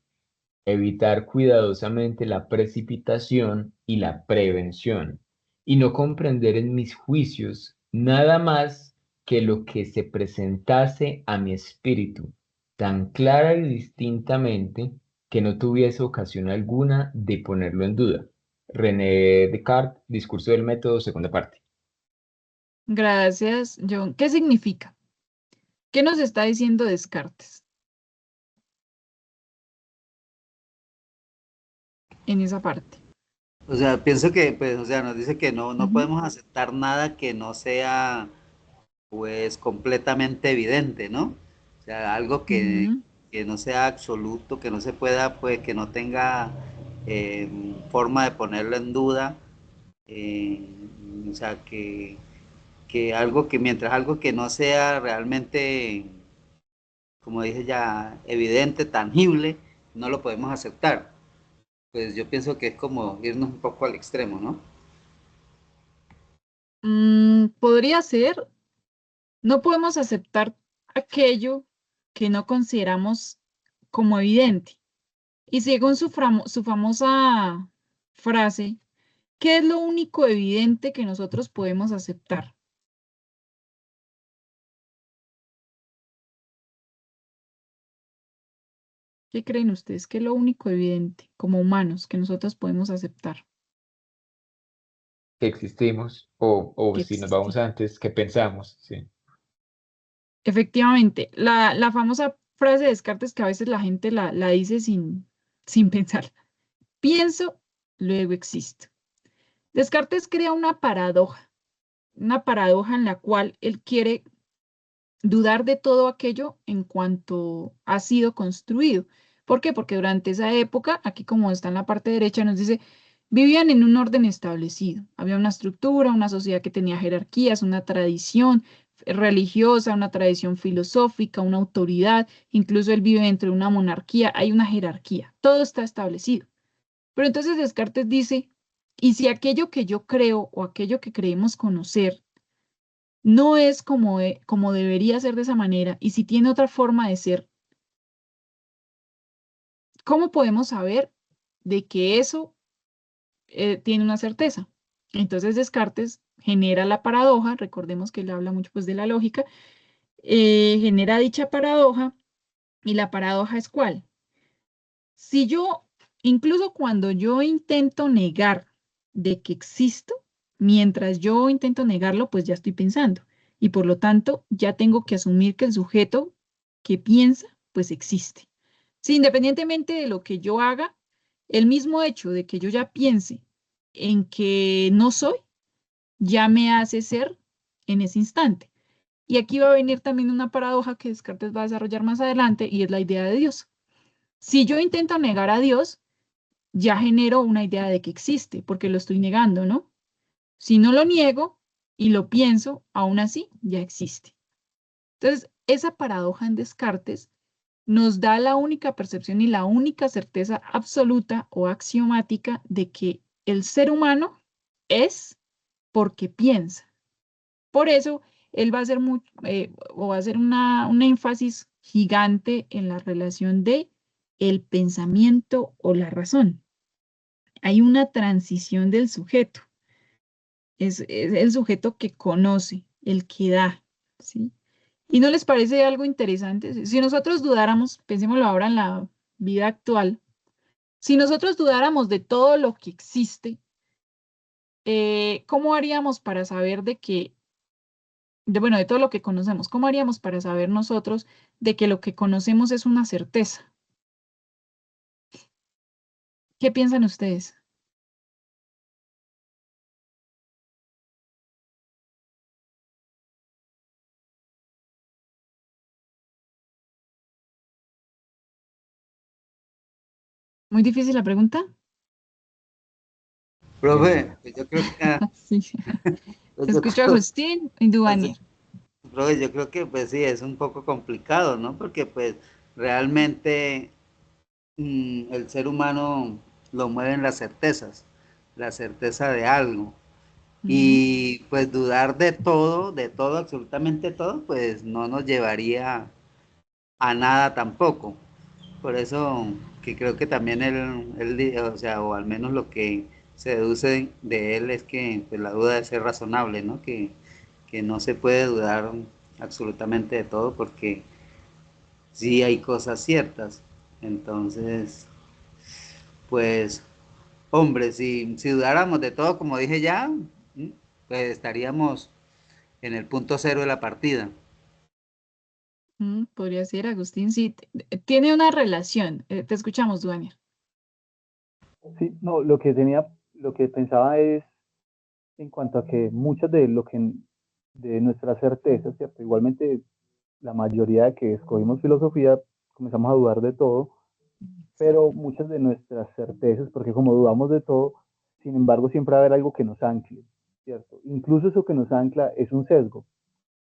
B: evitar cuidadosamente la precipitación y la prevención, y no comprender en mis juicios nada más que lo que se presentase a mi espíritu, tan clara y distintamente que no tuviese ocasión alguna de ponerlo en duda. René Descartes, Discurso del Método, segunda parte.
A: Gracias, John. ¿Qué significa? ¿Qué nos está diciendo Descartes en esa parte?
D: O sea, pienso que, pues, o sea, nos dice que no
A: Ujú,
D: podemos aceptar nada que no sea, pues, completamente evidente, ¿no? O sea, algo
A: ujú.
D: que no sea absoluto, que no se pueda, pues, que no tenga eh, forma de ponerlo en duda. eh, o sea, que algo que, mientras algo que no sea realmente, como dije ya, evidente, tangible, no lo podemos aceptar. Pues yo pienso que es como irnos un poco al extremo, ¿no?
A: Podría ser, no podemos aceptar aquello que no consideramos como evidente. Y según su famosa frase, ¿qué es lo único evidente que nosotros podemos aceptar? ¿Qué creen ustedes? ¿Qué es lo único evidente como humanos que nosotros podemos aceptar?
B: Que existimos, o
A: Que
B: si nos
A: existe.
B: vamos antes, que pensamos, sí.
A: Efectivamente, la famosa frase de Descartes que a veces la gente la dice sin pensar. Pienso, luego existo. Descartes crea una paradoja en la cual él quiere dudar de todo aquello en cuanto ha sido construido. ¿Por qué? Porque durante esa época, aquí como está en la parte derecha, nos dice, vivían en un orden establecido. Había una estructura, una sociedad que tenía jerarquías, una tradición religiosa, una tradición filosófica, una autoridad. Incluso él vive dentro de una monarquía, hay una jerarquía. Todo está establecido. Pero entonces Descartes dice, ¿y si aquello que yo creo o aquello que creemos conocer no es como debería ser de esa manera, y si tiene otra forma de ser, ¿cómo podemos saber de que eso tiene una certeza? Entonces Descartes genera la paradoja, recordemos que él habla mucho pues de la lógica, genera dicha paradoja, y la paradoja es ¿cuál? Si yo, incluso cuando yo intento negar de que existo, mientras yo intento negarlo, pues ya estoy pensando. Y por lo tanto, ya tengo que asumir que el sujeto que piensa, pues existe. Sí, independientemente de lo que yo haga, el mismo hecho de que yo ya piense en que no soy, ya me hace ser en ese instante. Y aquí va a venir también una paradoja que Descartes va a desarrollar más adelante, y es la idea de Dios. Si yo intento negar a Dios, ya genero una idea de que existe, porque lo estoy negando, ¿no? Si no lo niego y lo pienso, aún así ya existe. Entonces, esa paradoja en Descartes nos da la única percepción y la única certeza absoluta o axiomática de que el ser humano es porque piensa. Por eso, él va a hacer o va a hacer un énfasis gigante en la relación de el pensamiento o la razón. Hay una transición del sujeto. Es el sujeto que conoce, el que da, ¿sí? ¿Y no les parece algo interesante? Si nosotros dudáramos, pensémoslo ahora en la vida actual, si nosotros dudáramos de todo lo que existe, ¿cómo haríamos para saber bueno, de todo lo que conocemos, cómo haríamos para saber nosotros de que lo que conocemos es una certeza? ¿Qué piensan ustedes? ¿Muy difícil la pregunta?
D: Profe, pues yo creo que,
A: Sí.
D: pues yo
A: Escucho a
D: creo,
A: Agustín y
D: pues,
A: Duvanier.
D: profe, yo creo que pues sí, es un poco complicado, ¿no? Porque pues realmente el ser humano lo mueven las certezas, la certeza de algo.
A: Ujú.
D: Y pues dudar de todo, absolutamente todo, pues no nos llevaría a nada tampoco. Por eso que creo que también o sea, o al menos lo que se deduce de él es que pues, la duda debe ser razonable, ¿no? Que no se puede dudar absolutamente de todo porque sí hay cosas ciertas. Entonces, pues, hombre, si dudáramos de todo, como dije ya, pues estaríamos en el punto cero de la partida.
A: Podría ser, Agustín, sí. Tiene una relación. Te escuchamos, Duvanier.
C: Sí, no, lo que pensaba es en cuanto a que muchas de de nuestras certezas, ¿cierto? Igualmente la mayoría de que escogimos filosofía comenzamos a dudar de todo, pero muchas de nuestras certezas, porque como dudamos de todo, sin embargo siempre va a haber algo que nos ancle, ¿cierto? Incluso eso que nos ancla es un sesgo,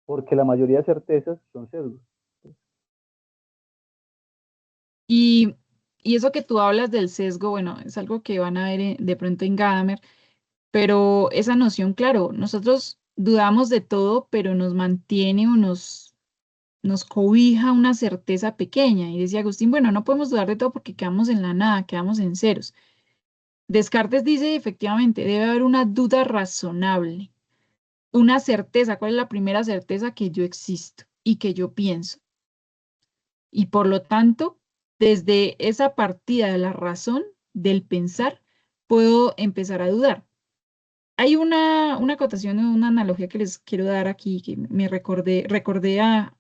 C: porque la mayoría de certezas son sesgos.
A: Y, y eso que tú hablas del sesgo, bueno, es algo que van a ver de pronto en Gadamer, pero esa noción, claro, nosotros dudamos de todo, pero nos mantiene o nos cobija una certeza pequeña. Y decía Agustín, bueno, no podemos dudar de todo porque quedamos en la nada, quedamos en ceros. Descartes dice, efectivamente, debe haber una duda razonable, una certeza. ¿Cuál es la primera certeza? Que yo existo y que yo pienso. Y por lo tanto, desde esa partida de la razón, del pensar, puedo empezar a dudar. Hay una acotación, una analogía que les quiero dar aquí, que me recordé a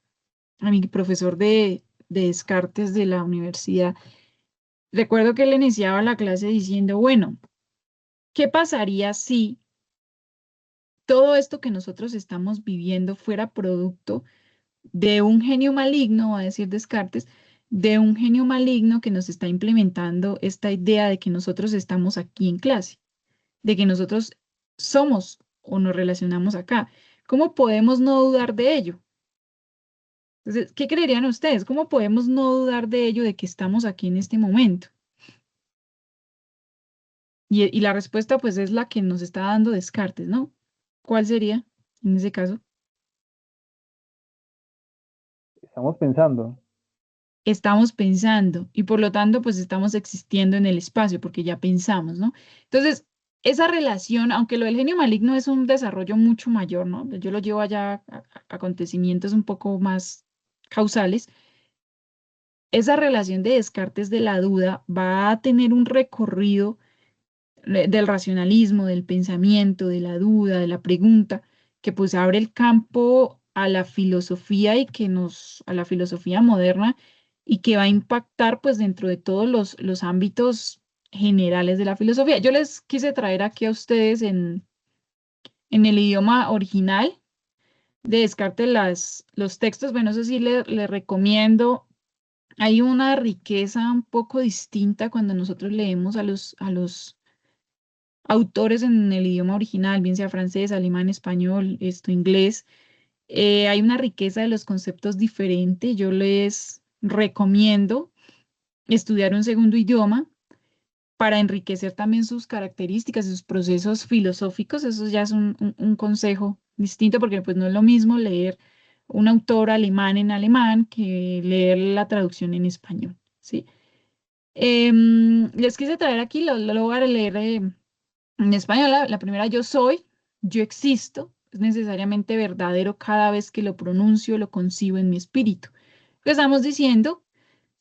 A: mi profesor de Descartes de la universidad. Recuerdo que él iniciaba la clase diciendo, bueno, ¿qué pasaría si todo esto que nosotros estamos viviendo fuera producto de un genio maligno, va a decir Descartes, de un genio maligno que nos está implementando esta idea de que nosotros estamos aquí en clase, de que nosotros somos o nos relacionamos acá? ¿Cómo podemos no dudar de ello? Entonces, ¿qué creerían ustedes? ¿Cómo podemos no dudar de ello, de que estamos aquí en este momento? Y la respuesta pues es la que nos está dando Descartes, ¿no? ¿Cuál sería en ese caso?
C: Estamos pensando,
A: Estamos pensando y por lo tanto pues estamos existiendo en el espacio porque ya pensamos, ¿no? Entonces, esa relación, aunque lo del genio maligno es un desarrollo mucho mayor, ¿no? Yo lo llevo allá a acontecimientos un poco más causales. Esa relación de Descartes de la duda va a tener un recorrido del racionalismo, del pensamiento, de la duda, de la pregunta, que pues abre el campo a la filosofía y a la filosofía moderna y que va a impactar pues dentro de todos los ámbitos generales de la filosofía. Yo les quise traer aquí a ustedes en el idioma original de Descartes los textos. Bueno, eso sí le recomiendo. Hay una riqueza un poco distinta cuando nosotros leemos a los autores en el idioma original, bien sea francés, alemán, español, inglés. Hay una riqueza de los conceptos diferente. Yo les recomiendo estudiar un segundo idioma para enriquecer también sus características, sus procesos filosóficos. Eso ya es un consejo distinto porque pues no es lo mismo leer un autor alemán en alemán que leer la traducción en español, ¿sí? Les quise traer aquí, lo voy a leer en español. La primera, yo soy, yo existo, es necesariamente verdadero cada vez que lo pronuncio, lo concibo en mi espíritu. Lo que estamos diciendo,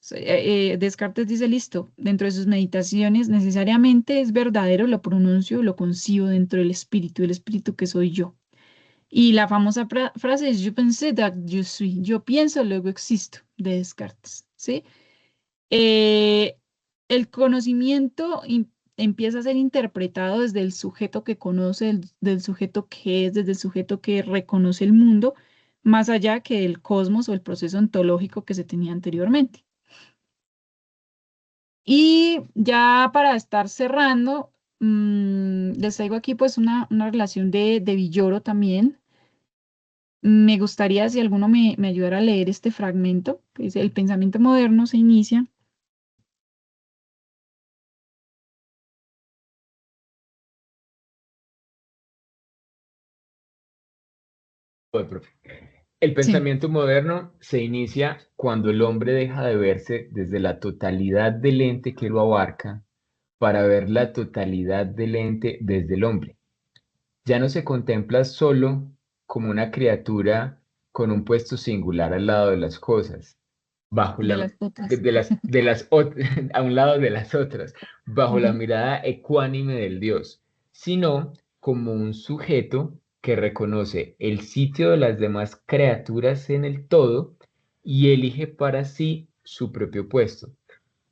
A: Descartes dice, listo, dentro de sus meditaciones necesariamente es verdadero, lo pronuncio, lo concibo dentro del espíritu, el espíritu que soy yo. Y la famosa frase es, je pense that je suis, yo pienso, luego existo, de Descartes, ¿sí? El conocimiento empieza a ser interpretado desde el sujeto que conoce, del sujeto que es, desde el sujeto que reconoce el mundo, más allá que el cosmos o el proceso ontológico que se tenía anteriormente. Y ya para estar cerrando, les traigo aquí pues una relación de Villoro también. Me gustaría si alguno me ayudara a leer este fragmento, que dice, el pensamiento moderno se inicia.
B: Joder, profe. El
A: Sí,
B: pensamiento moderno se inicia cuando el hombre deja de verse desde la totalidad del ente que lo abarca para ver la totalidad del ente desde el hombre. Ya no se contempla solo como una criatura con un puesto singular al lado de las cosas, bajo
A: de
B: la,
A: las otras.
B: a un lado de las otras, bajo la
A: Ujú.
B: mirada ecuánime del Dios, sino como un sujeto que reconoce el sitio de las demás criaturas en el todo y elige para sí su propio puesto.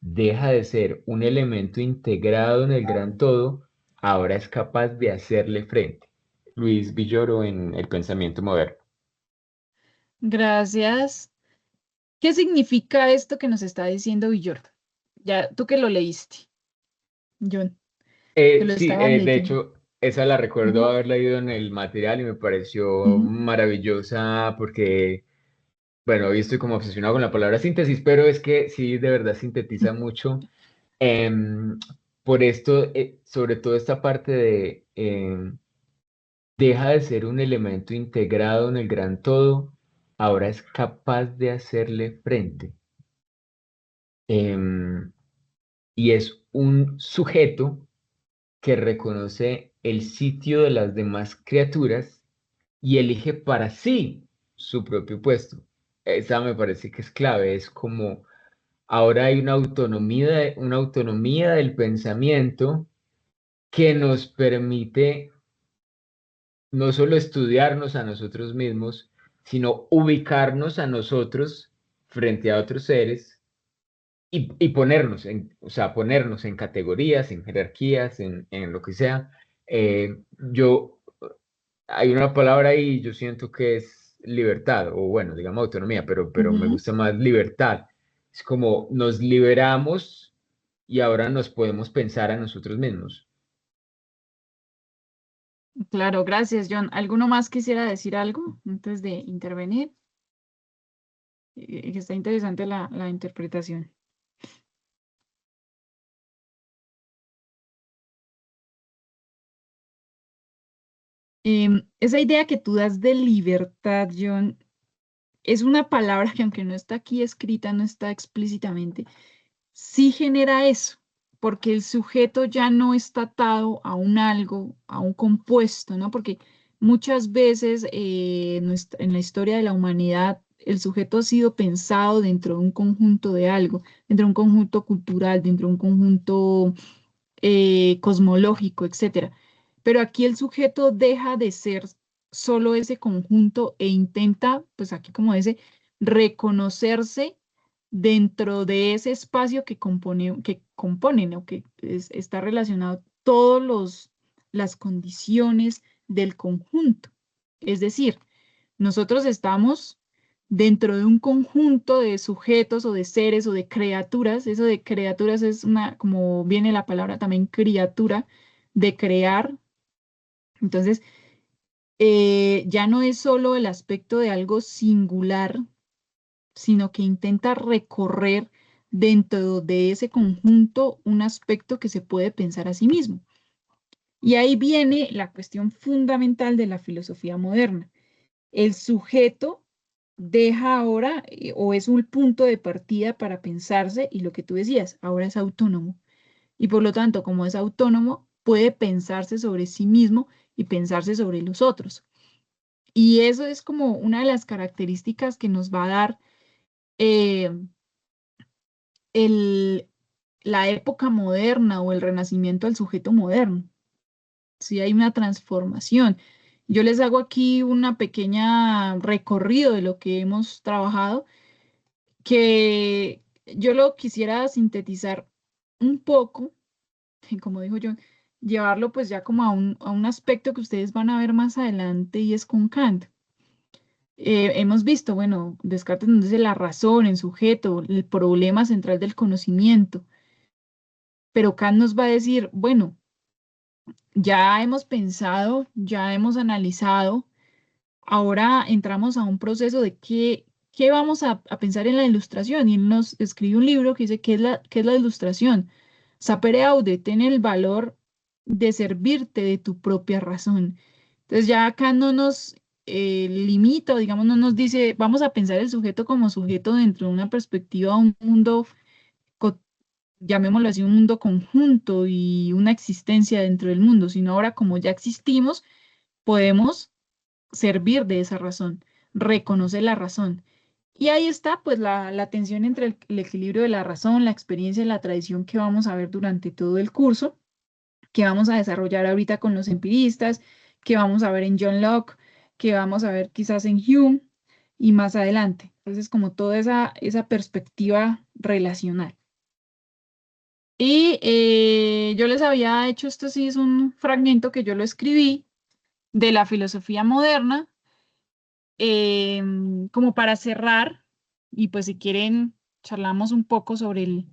B: Deja de ser un elemento integrado en el gran todo, ahora es capaz de hacerle frente. Luis Villoro en El pensamiento moderno.
A: Gracias. ¿Qué significa esto que nos está diciendo Villoro? Ya, tú que lo leíste, John, que lo
B: Sí,
A: estabas
B: de
A: leyendo.
B: hecho, esa la recuerdo
A: Ujú,
B: haber leído en el material y me pareció
A: ujú.
B: maravillosa porque, bueno, hoy estoy como obsesionado con la palabra síntesis, pero es que sí, de verdad sintetiza mucho. Em, por esto, sobre todo esta parte de deja de ser un elemento integrado en el gran todo, ahora es capaz de hacerle frente. Em, y es un sujeto que reconoce el sitio de las demás criaturas y elige para sí su propio puesto. Esa me parece que es clave, es como ahora hay una autonomía del pensamiento que nos permite no solo estudiarnos a nosotros mismos, sino ubicarnos a nosotros frente a otros seres y ponernos o sea, ponernos en categorías, en jerarquías, en lo que sea. Yo, hay una palabra ahí, yo siento que es libertad, o bueno, digamos autonomía, pero me
A: Ujú.
B: gusta más libertad. Es como nos liberamos y ahora nos podemos pensar a nosotros mismos.
A: Claro, gracias, John. ¿Alguno más quisiera decir algo antes de intervenir? Que está interesante la interpretación. Esa idea que tú das de libertad, John, es una palabra que aunque no está aquí escrita, no está explícitamente, sí genera eso, porque el sujeto ya no está atado a un algo, a un compuesto, ¿no? Porque muchas veces en la historia de la humanidad el sujeto ha sido pensado dentro de un conjunto de algo, dentro de un conjunto cultural, dentro de un conjunto cosmológico, etcétera. Pero aquí el sujeto deja de ser solo ese conjunto e intenta, pues aquí como dice, reconocerse dentro de ese espacio que componen o que está relacionado todos las condiciones del conjunto. Es decir, nosotros estamos dentro de un conjunto de sujetos o de seres o de criaturas. Eso de criaturas es una, como viene la palabra también criatura, de crear. Entonces, ya no es solo el aspecto de algo singular, sino que intenta recorrer dentro de ese conjunto un aspecto que se puede pensar a sí mismo. Y ahí viene la cuestión fundamental de la filosofía moderna. El sujeto deja ahora o es un punto de partida para pensarse y lo que tú decías, ahora es autónomo. Y por lo tanto, como es autónomo, puede pensarse sobre sí mismo y pensarse sobre los otros. Y eso es como una de las características que nos va a dar eh, el, la época moderna o el renacimiento del sujeto moderno. Sí, hay una transformación. Yo les hago aquí una pequeña recorrido de lo que hemos trabajado, que yo lo quisiera sintetizar un poco, como dijo yo, llevarlo pues ya como a un aspecto que ustedes van a ver más adelante y es con Kant. Hemos visto, bueno, Descartes nos dice la razón, el sujeto, el problema central del conocimiento, pero Kant nos va a decir, bueno, ya hemos pensado, ya hemos analizado, ahora entramos a un proceso de qué vamos a pensar en la ilustración. Y él nos escribe un libro que dice, qué es la ilustración? Sapere aude, tiene el valor de servirte de tu propia razón. Entonces ya acá no nos limita, o digamos, no nos dice, vamos a pensar el sujeto como sujeto dentro de una perspectiva, un mundo, co- llamémoslo así, un mundo conjunto y una existencia dentro del mundo, sino ahora como ya existimos, podemos servir de esa razón, reconocer la razón. Y ahí está pues la tensión entre el equilibrio de la razón, la experiencia y la tradición que vamos a ver durante todo el curso, que vamos a desarrollar ahorita con los empiristas, que vamos a ver en John Locke, que vamos a ver quizás en Hume y más adelante. Entonces, como toda esa perspectiva relacional. Y yo les había hecho, esto sí es un fragmento que yo lo escribí de la filosofía moderna, como para cerrar, y pues si quieren, charlamos un poco sobre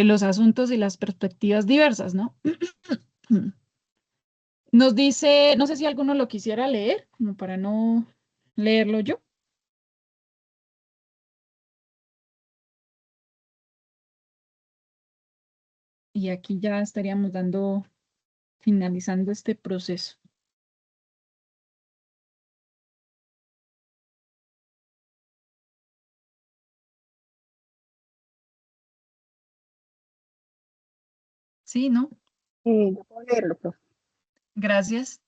A: los asuntos y las perspectivas diversas, ¿no? Nos dice, no sé si alguno lo quisiera leer, como para no leerlo yo. Y aquí ya estaríamos finalizando este proceso. Sí, ¿no?
E: Yo puedo leerlo, profe.
A: Gracias.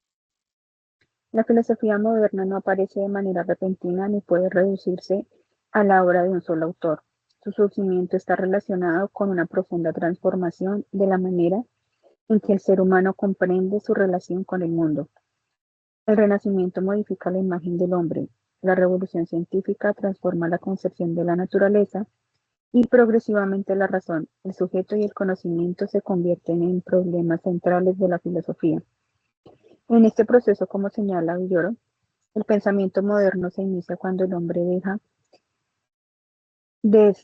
E: La filosofía moderna no aparece de manera repentina ni puede reducirse a la obra de un solo autor. Su surgimiento está relacionado con una profunda transformación de la manera en que el ser humano comprende su relación con el mundo. El Renacimiento modifica la imagen del hombre. La revolución científica transforma la concepción de la naturaleza y progresivamente la razón, el sujeto y el conocimiento se convierten en problemas centrales de la filosofía. En este proceso, como señala Villoro, el pensamiento moderno se inicia cuando el hombre deja de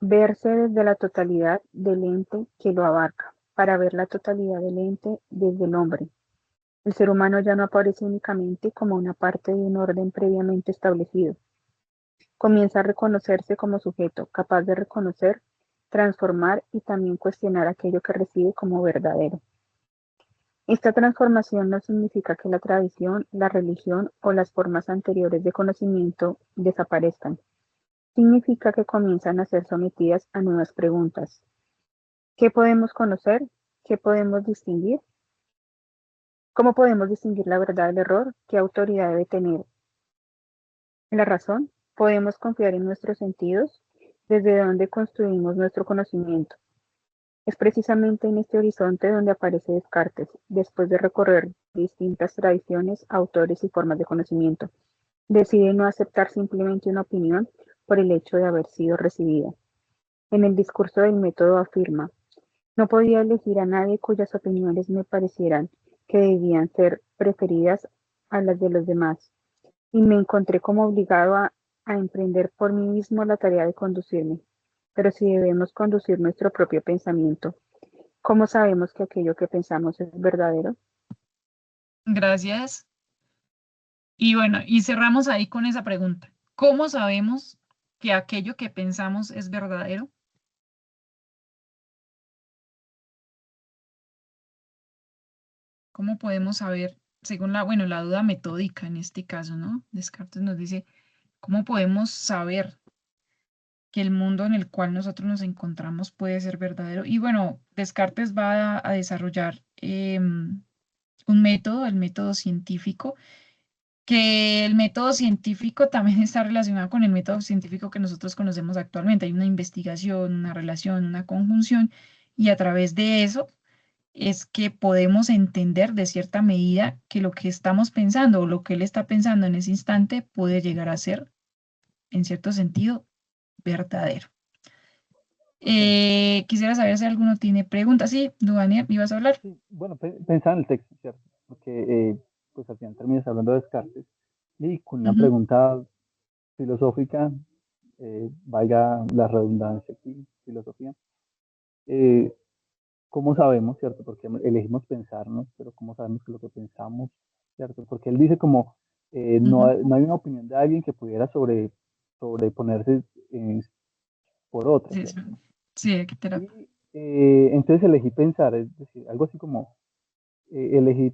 E: verse desde la totalidad del ente que lo abarca, para ver la totalidad del ente desde el hombre. El ser humano ya no aparece únicamente como una parte de un orden previamente establecido. Comienza a reconocerse como sujeto, capaz de reconocer, transformar y también cuestionar aquello que recibe como verdadero. Esta transformación no significa que la tradición, la religión o las formas anteriores de conocimiento desaparezcan. Significa que comienzan a ser sometidas a nuevas preguntas. ¿Qué podemos conocer? ¿Qué podemos distinguir? ¿Cómo podemos distinguir la verdad del error? ¿Qué autoridad debe tener la razón? ¿Podemos confiar en nuestros sentidos? ¿Desde dónde construimos nuestro conocimiento? Es precisamente en este horizonte donde aparece Descartes, después de recorrer distintas tradiciones, autores y formas de conocimiento. Decide no aceptar simplemente una opinión por el hecho de haber sido recibida. En el discurso del método afirma: no podía elegir a nadie cuyas opiniones me parecieran que debían ser preferidas a las de los demás, y me encontré como obligado a emprender por mí mismo la tarea de conducirme. Pero si debemos conducir nuestro propio pensamiento, ¿cómo sabemos que aquello que pensamos es verdadero?
A: Gracias. Y bueno, y cerramos ahí con esa pregunta. ¿Cómo sabemos que aquello que pensamos es verdadero? ¿Cómo podemos saber, según la duda metódica en este caso, ¿no? Descartes nos dice, ¿cómo podemos saber que el mundo en el cual nosotros nos encontramos puede ser verdadero? Y bueno, Descartes va a desarrollar un método, el método científico, que el método científico también está relacionado con el método científico que nosotros conocemos actualmente. Hay una investigación, una relación, una conjunción, y a través de eso es que podemos entender de cierta medida que lo que estamos pensando o lo que él está pensando en ese instante puede llegar a ser, en cierto sentido, verdadero. Quisiera saber si alguno tiene preguntas. Sí, Daniel, ¿ibas a hablar?
F: Sí, bueno, pensaba en el texto, ¿cierto? Porque pues al final terminas hablando de Descartes y con una
A: Ujú,
F: pregunta filosófica, valga la redundancia aquí, filosofía, eh, ¿cómo sabemos, cierto? Porque elegimos pensarnos, pero ¿cómo sabemos que lo que pensamos, cierto? Porque él dice como, no,
A: ujú.
F: no hay una opinión de alguien que pudiera sobreponerse por otra,
A: Sí, sí,
F: ¿cierto?
A: sí, qué
F: Y
A: terapia.
F: entonces elegí pensar, es decir, algo así como, elegí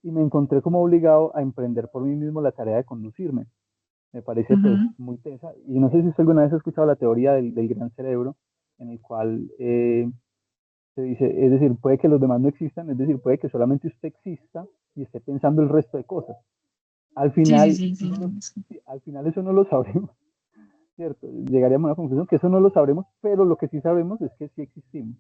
F: y me encontré como obligado a emprender por mí mismo la tarea de conducirme. Me parece pues
A: Ujú.
F: muy tensa. Y no sé si usted alguna vez ha escuchado la teoría del gran cerebro, en el cual se dice, es decir, puede que los demás no existan, es decir, puede que solamente usted exista y esté pensando el resto de cosas. Al
A: Sí, sí,
F: final,
A: sí, sí.
F: sí, al final eso no lo sabremos, ¿cierto? Llegaríamos a una conclusión que eso no lo sabremos, pero lo que sí sabemos es que sí existimos.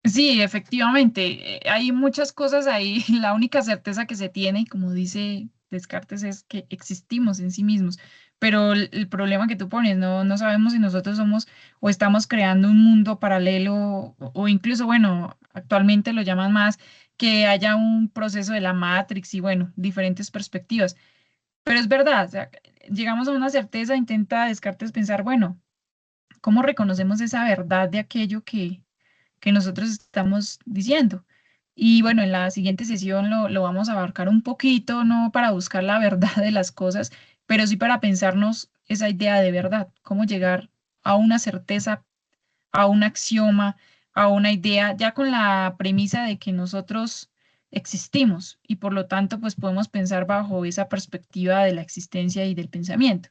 A: Sí, efectivamente, hay muchas cosas ahí. La única certeza que se tiene, y como dice Descartes, es que existimos en sí mismos. Pero el problema que tú pones, no sabemos si nosotros somos o estamos creando un mundo paralelo o incluso, bueno, actualmente lo llaman más que haya un proceso de la Matrix y, bueno, diferentes perspectivas. Pero es verdad, o sea, llegamos a una certeza, intenta Descartes pensar, bueno, ¿cómo reconocemos esa verdad de aquello que nosotros estamos diciendo? Y bueno, en la siguiente sesión lo vamos a abarcar un poquito, no para buscar la verdad de las cosas, pero sí para pensarnos esa idea de verdad, cómo llegar a una certeza, a un axioma, a una idea, ya con la premisa de que nosotros existimos y por lo tanto pues podemos pensar bajo esa perspectiva de la existencia y del pensamiento.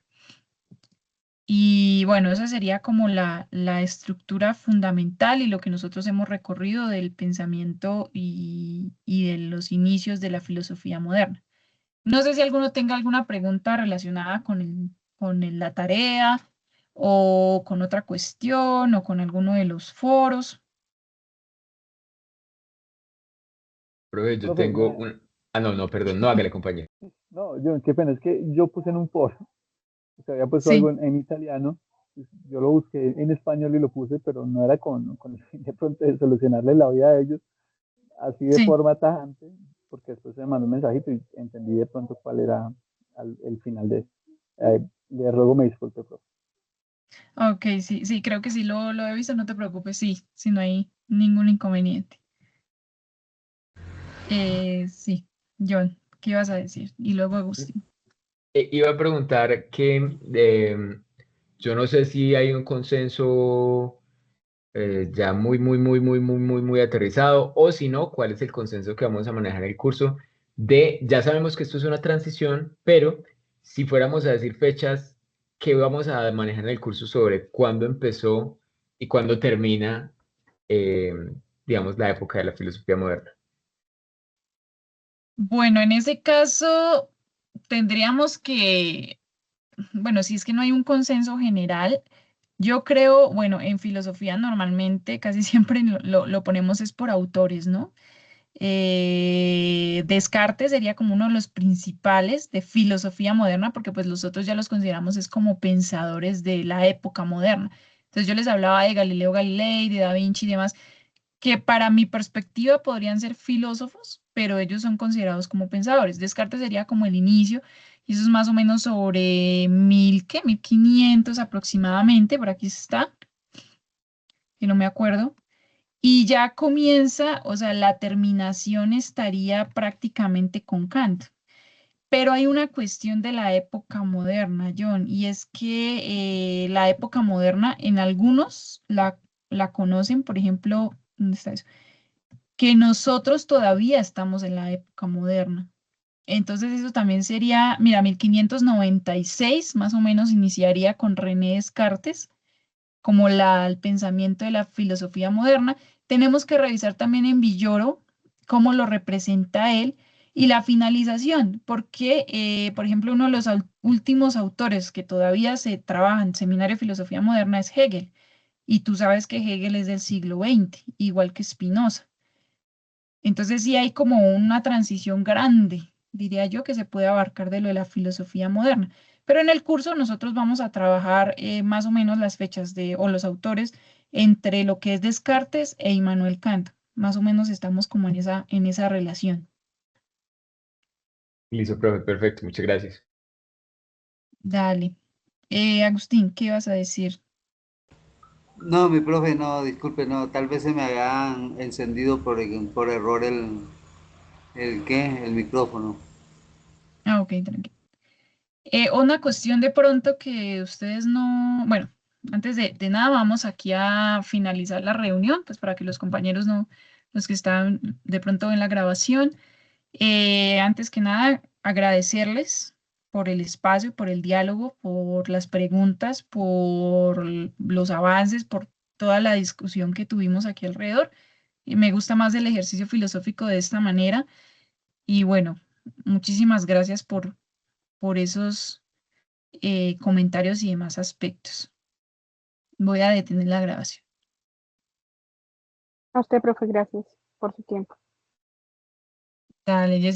A: Y bueno, esa sería como la estructura fundamental y lo que nosotros hemos recorrido del pensamiento y de los inicios de la filosofía moderna. No sé si alguno tenga alguna pregunta relacionada la tarea o con otra cuestión o con alguno de los foros.
B: Profe, yo
F: Profe,
B: tengo un... Ah, no, no, perdón, no, hágale, compañero.
F: no, yo, qué pena, es que yo puse en un foro, se había puesto algo
A: Sí,
F: en italiano, pues, yo lo busqué en español y lo puse, pero no era con el fin de pronto de solucionarle la vida a ellos así de
A: sí.
F: forma tajante, porque después se me mandó un mensajito y entendí de pronto cuál era el final de eso. Le ruego me disculpe, profe.
A: Ok, sí, sí, creo que sí lo he visto, no te preocupes, sí, si no hay ningún inconveniente. Sí, John, ¿qué ibas a decir? Y luego Agustín.
B: Iba a preguntar que yo no sé si hay un consenso ya muy aterrizado, o si no, cuál es el consenso que vamos a manejar en el curso de, ya sabemos que esto es una transición, pero si fuéramos a decir fechas, ¿qué vamos a manejar en el curso sobre cuándo empezó y cuándo termina, eh, digamos, la época de la filosofía moderna?
A: Bueno, en ese caso tendríamos bueno, si es que no hay un consenso general, yo creo, bueno, en filosofía normalmente casi siempre lo ponemos es por autores, ¿no? Descartes sería como uno de los principales de filosofía moderna, porque pues los otros ya los consideramos es como pensadores de la época moderna. Entonces yo les hablaba de Galileo Galilei, de Da Vinci y demás, que para mi perspectiva podrían ser filósofos, pero ellos son considerados como pensadores. Descartes sería como el inicio, y eso es más o menos sobre 1500 aproximadamente, por aquí está, que no me acuerdo. Y ya comienza, o sea, la terminación estaría prácticamente con Kant. Pero hay una cuestión de la época moderna, John, y es que la época moderna en algunos la conocen, por ejemplo, ¿dónde está eso? Que nosotros todavía estamos en la época moderna. Entonces eso también sería, mira, 1596 más o menos iniciaría con René Descartes como el pensamiento de la filosofía moderna. Tenemos que revisar también en Villoro cómo lo representa él Y la finalización, porque, por ejemplo, uno de los últimos autores que todavía se trabaja en Seminario de Filosofía Moderna es Hegel. Y tú sabes que Hegel es del siglo XX, igual que Spinoza. Entonces sí hay como una transición grande, diría yo, que se puede abarcar de lo de la filosofía moderna. Pero en el curso nosotros vamos a trabajar más o menos las fechas o los autores entre lo que es Descartes e Immanuel Kant. Más o menos estamos como en esa relación.
B: Listo, profe, perfecto, muchas gracias.
A: Dale. Agustín, ¿qué vas a decir?
D: No, mi profe, no, disculpe, no, tal vez se me había encendido por error el micrófono.
A: Ah, ok, tranquilo. Una cuestión de pronto que ustedes no, bueno, antes de nada vamos aquí a finalizar la reunión, pues para que los compañeros no, los que están de pronto en la grabación, antes que nada agradecerles por el espacio, por el diálogo, por las preguntas, por los avances, por toda la discusión que tuvimos aquí alrededor. Y me gusta más el ejercicio filosófico de esta manera y bueno, muchísimas gracias por esos comentarios y demás aspectos. Voy a detener la grabación.
E: A usted, profe, gracias por su tiempo.
A: Dale, Jessica.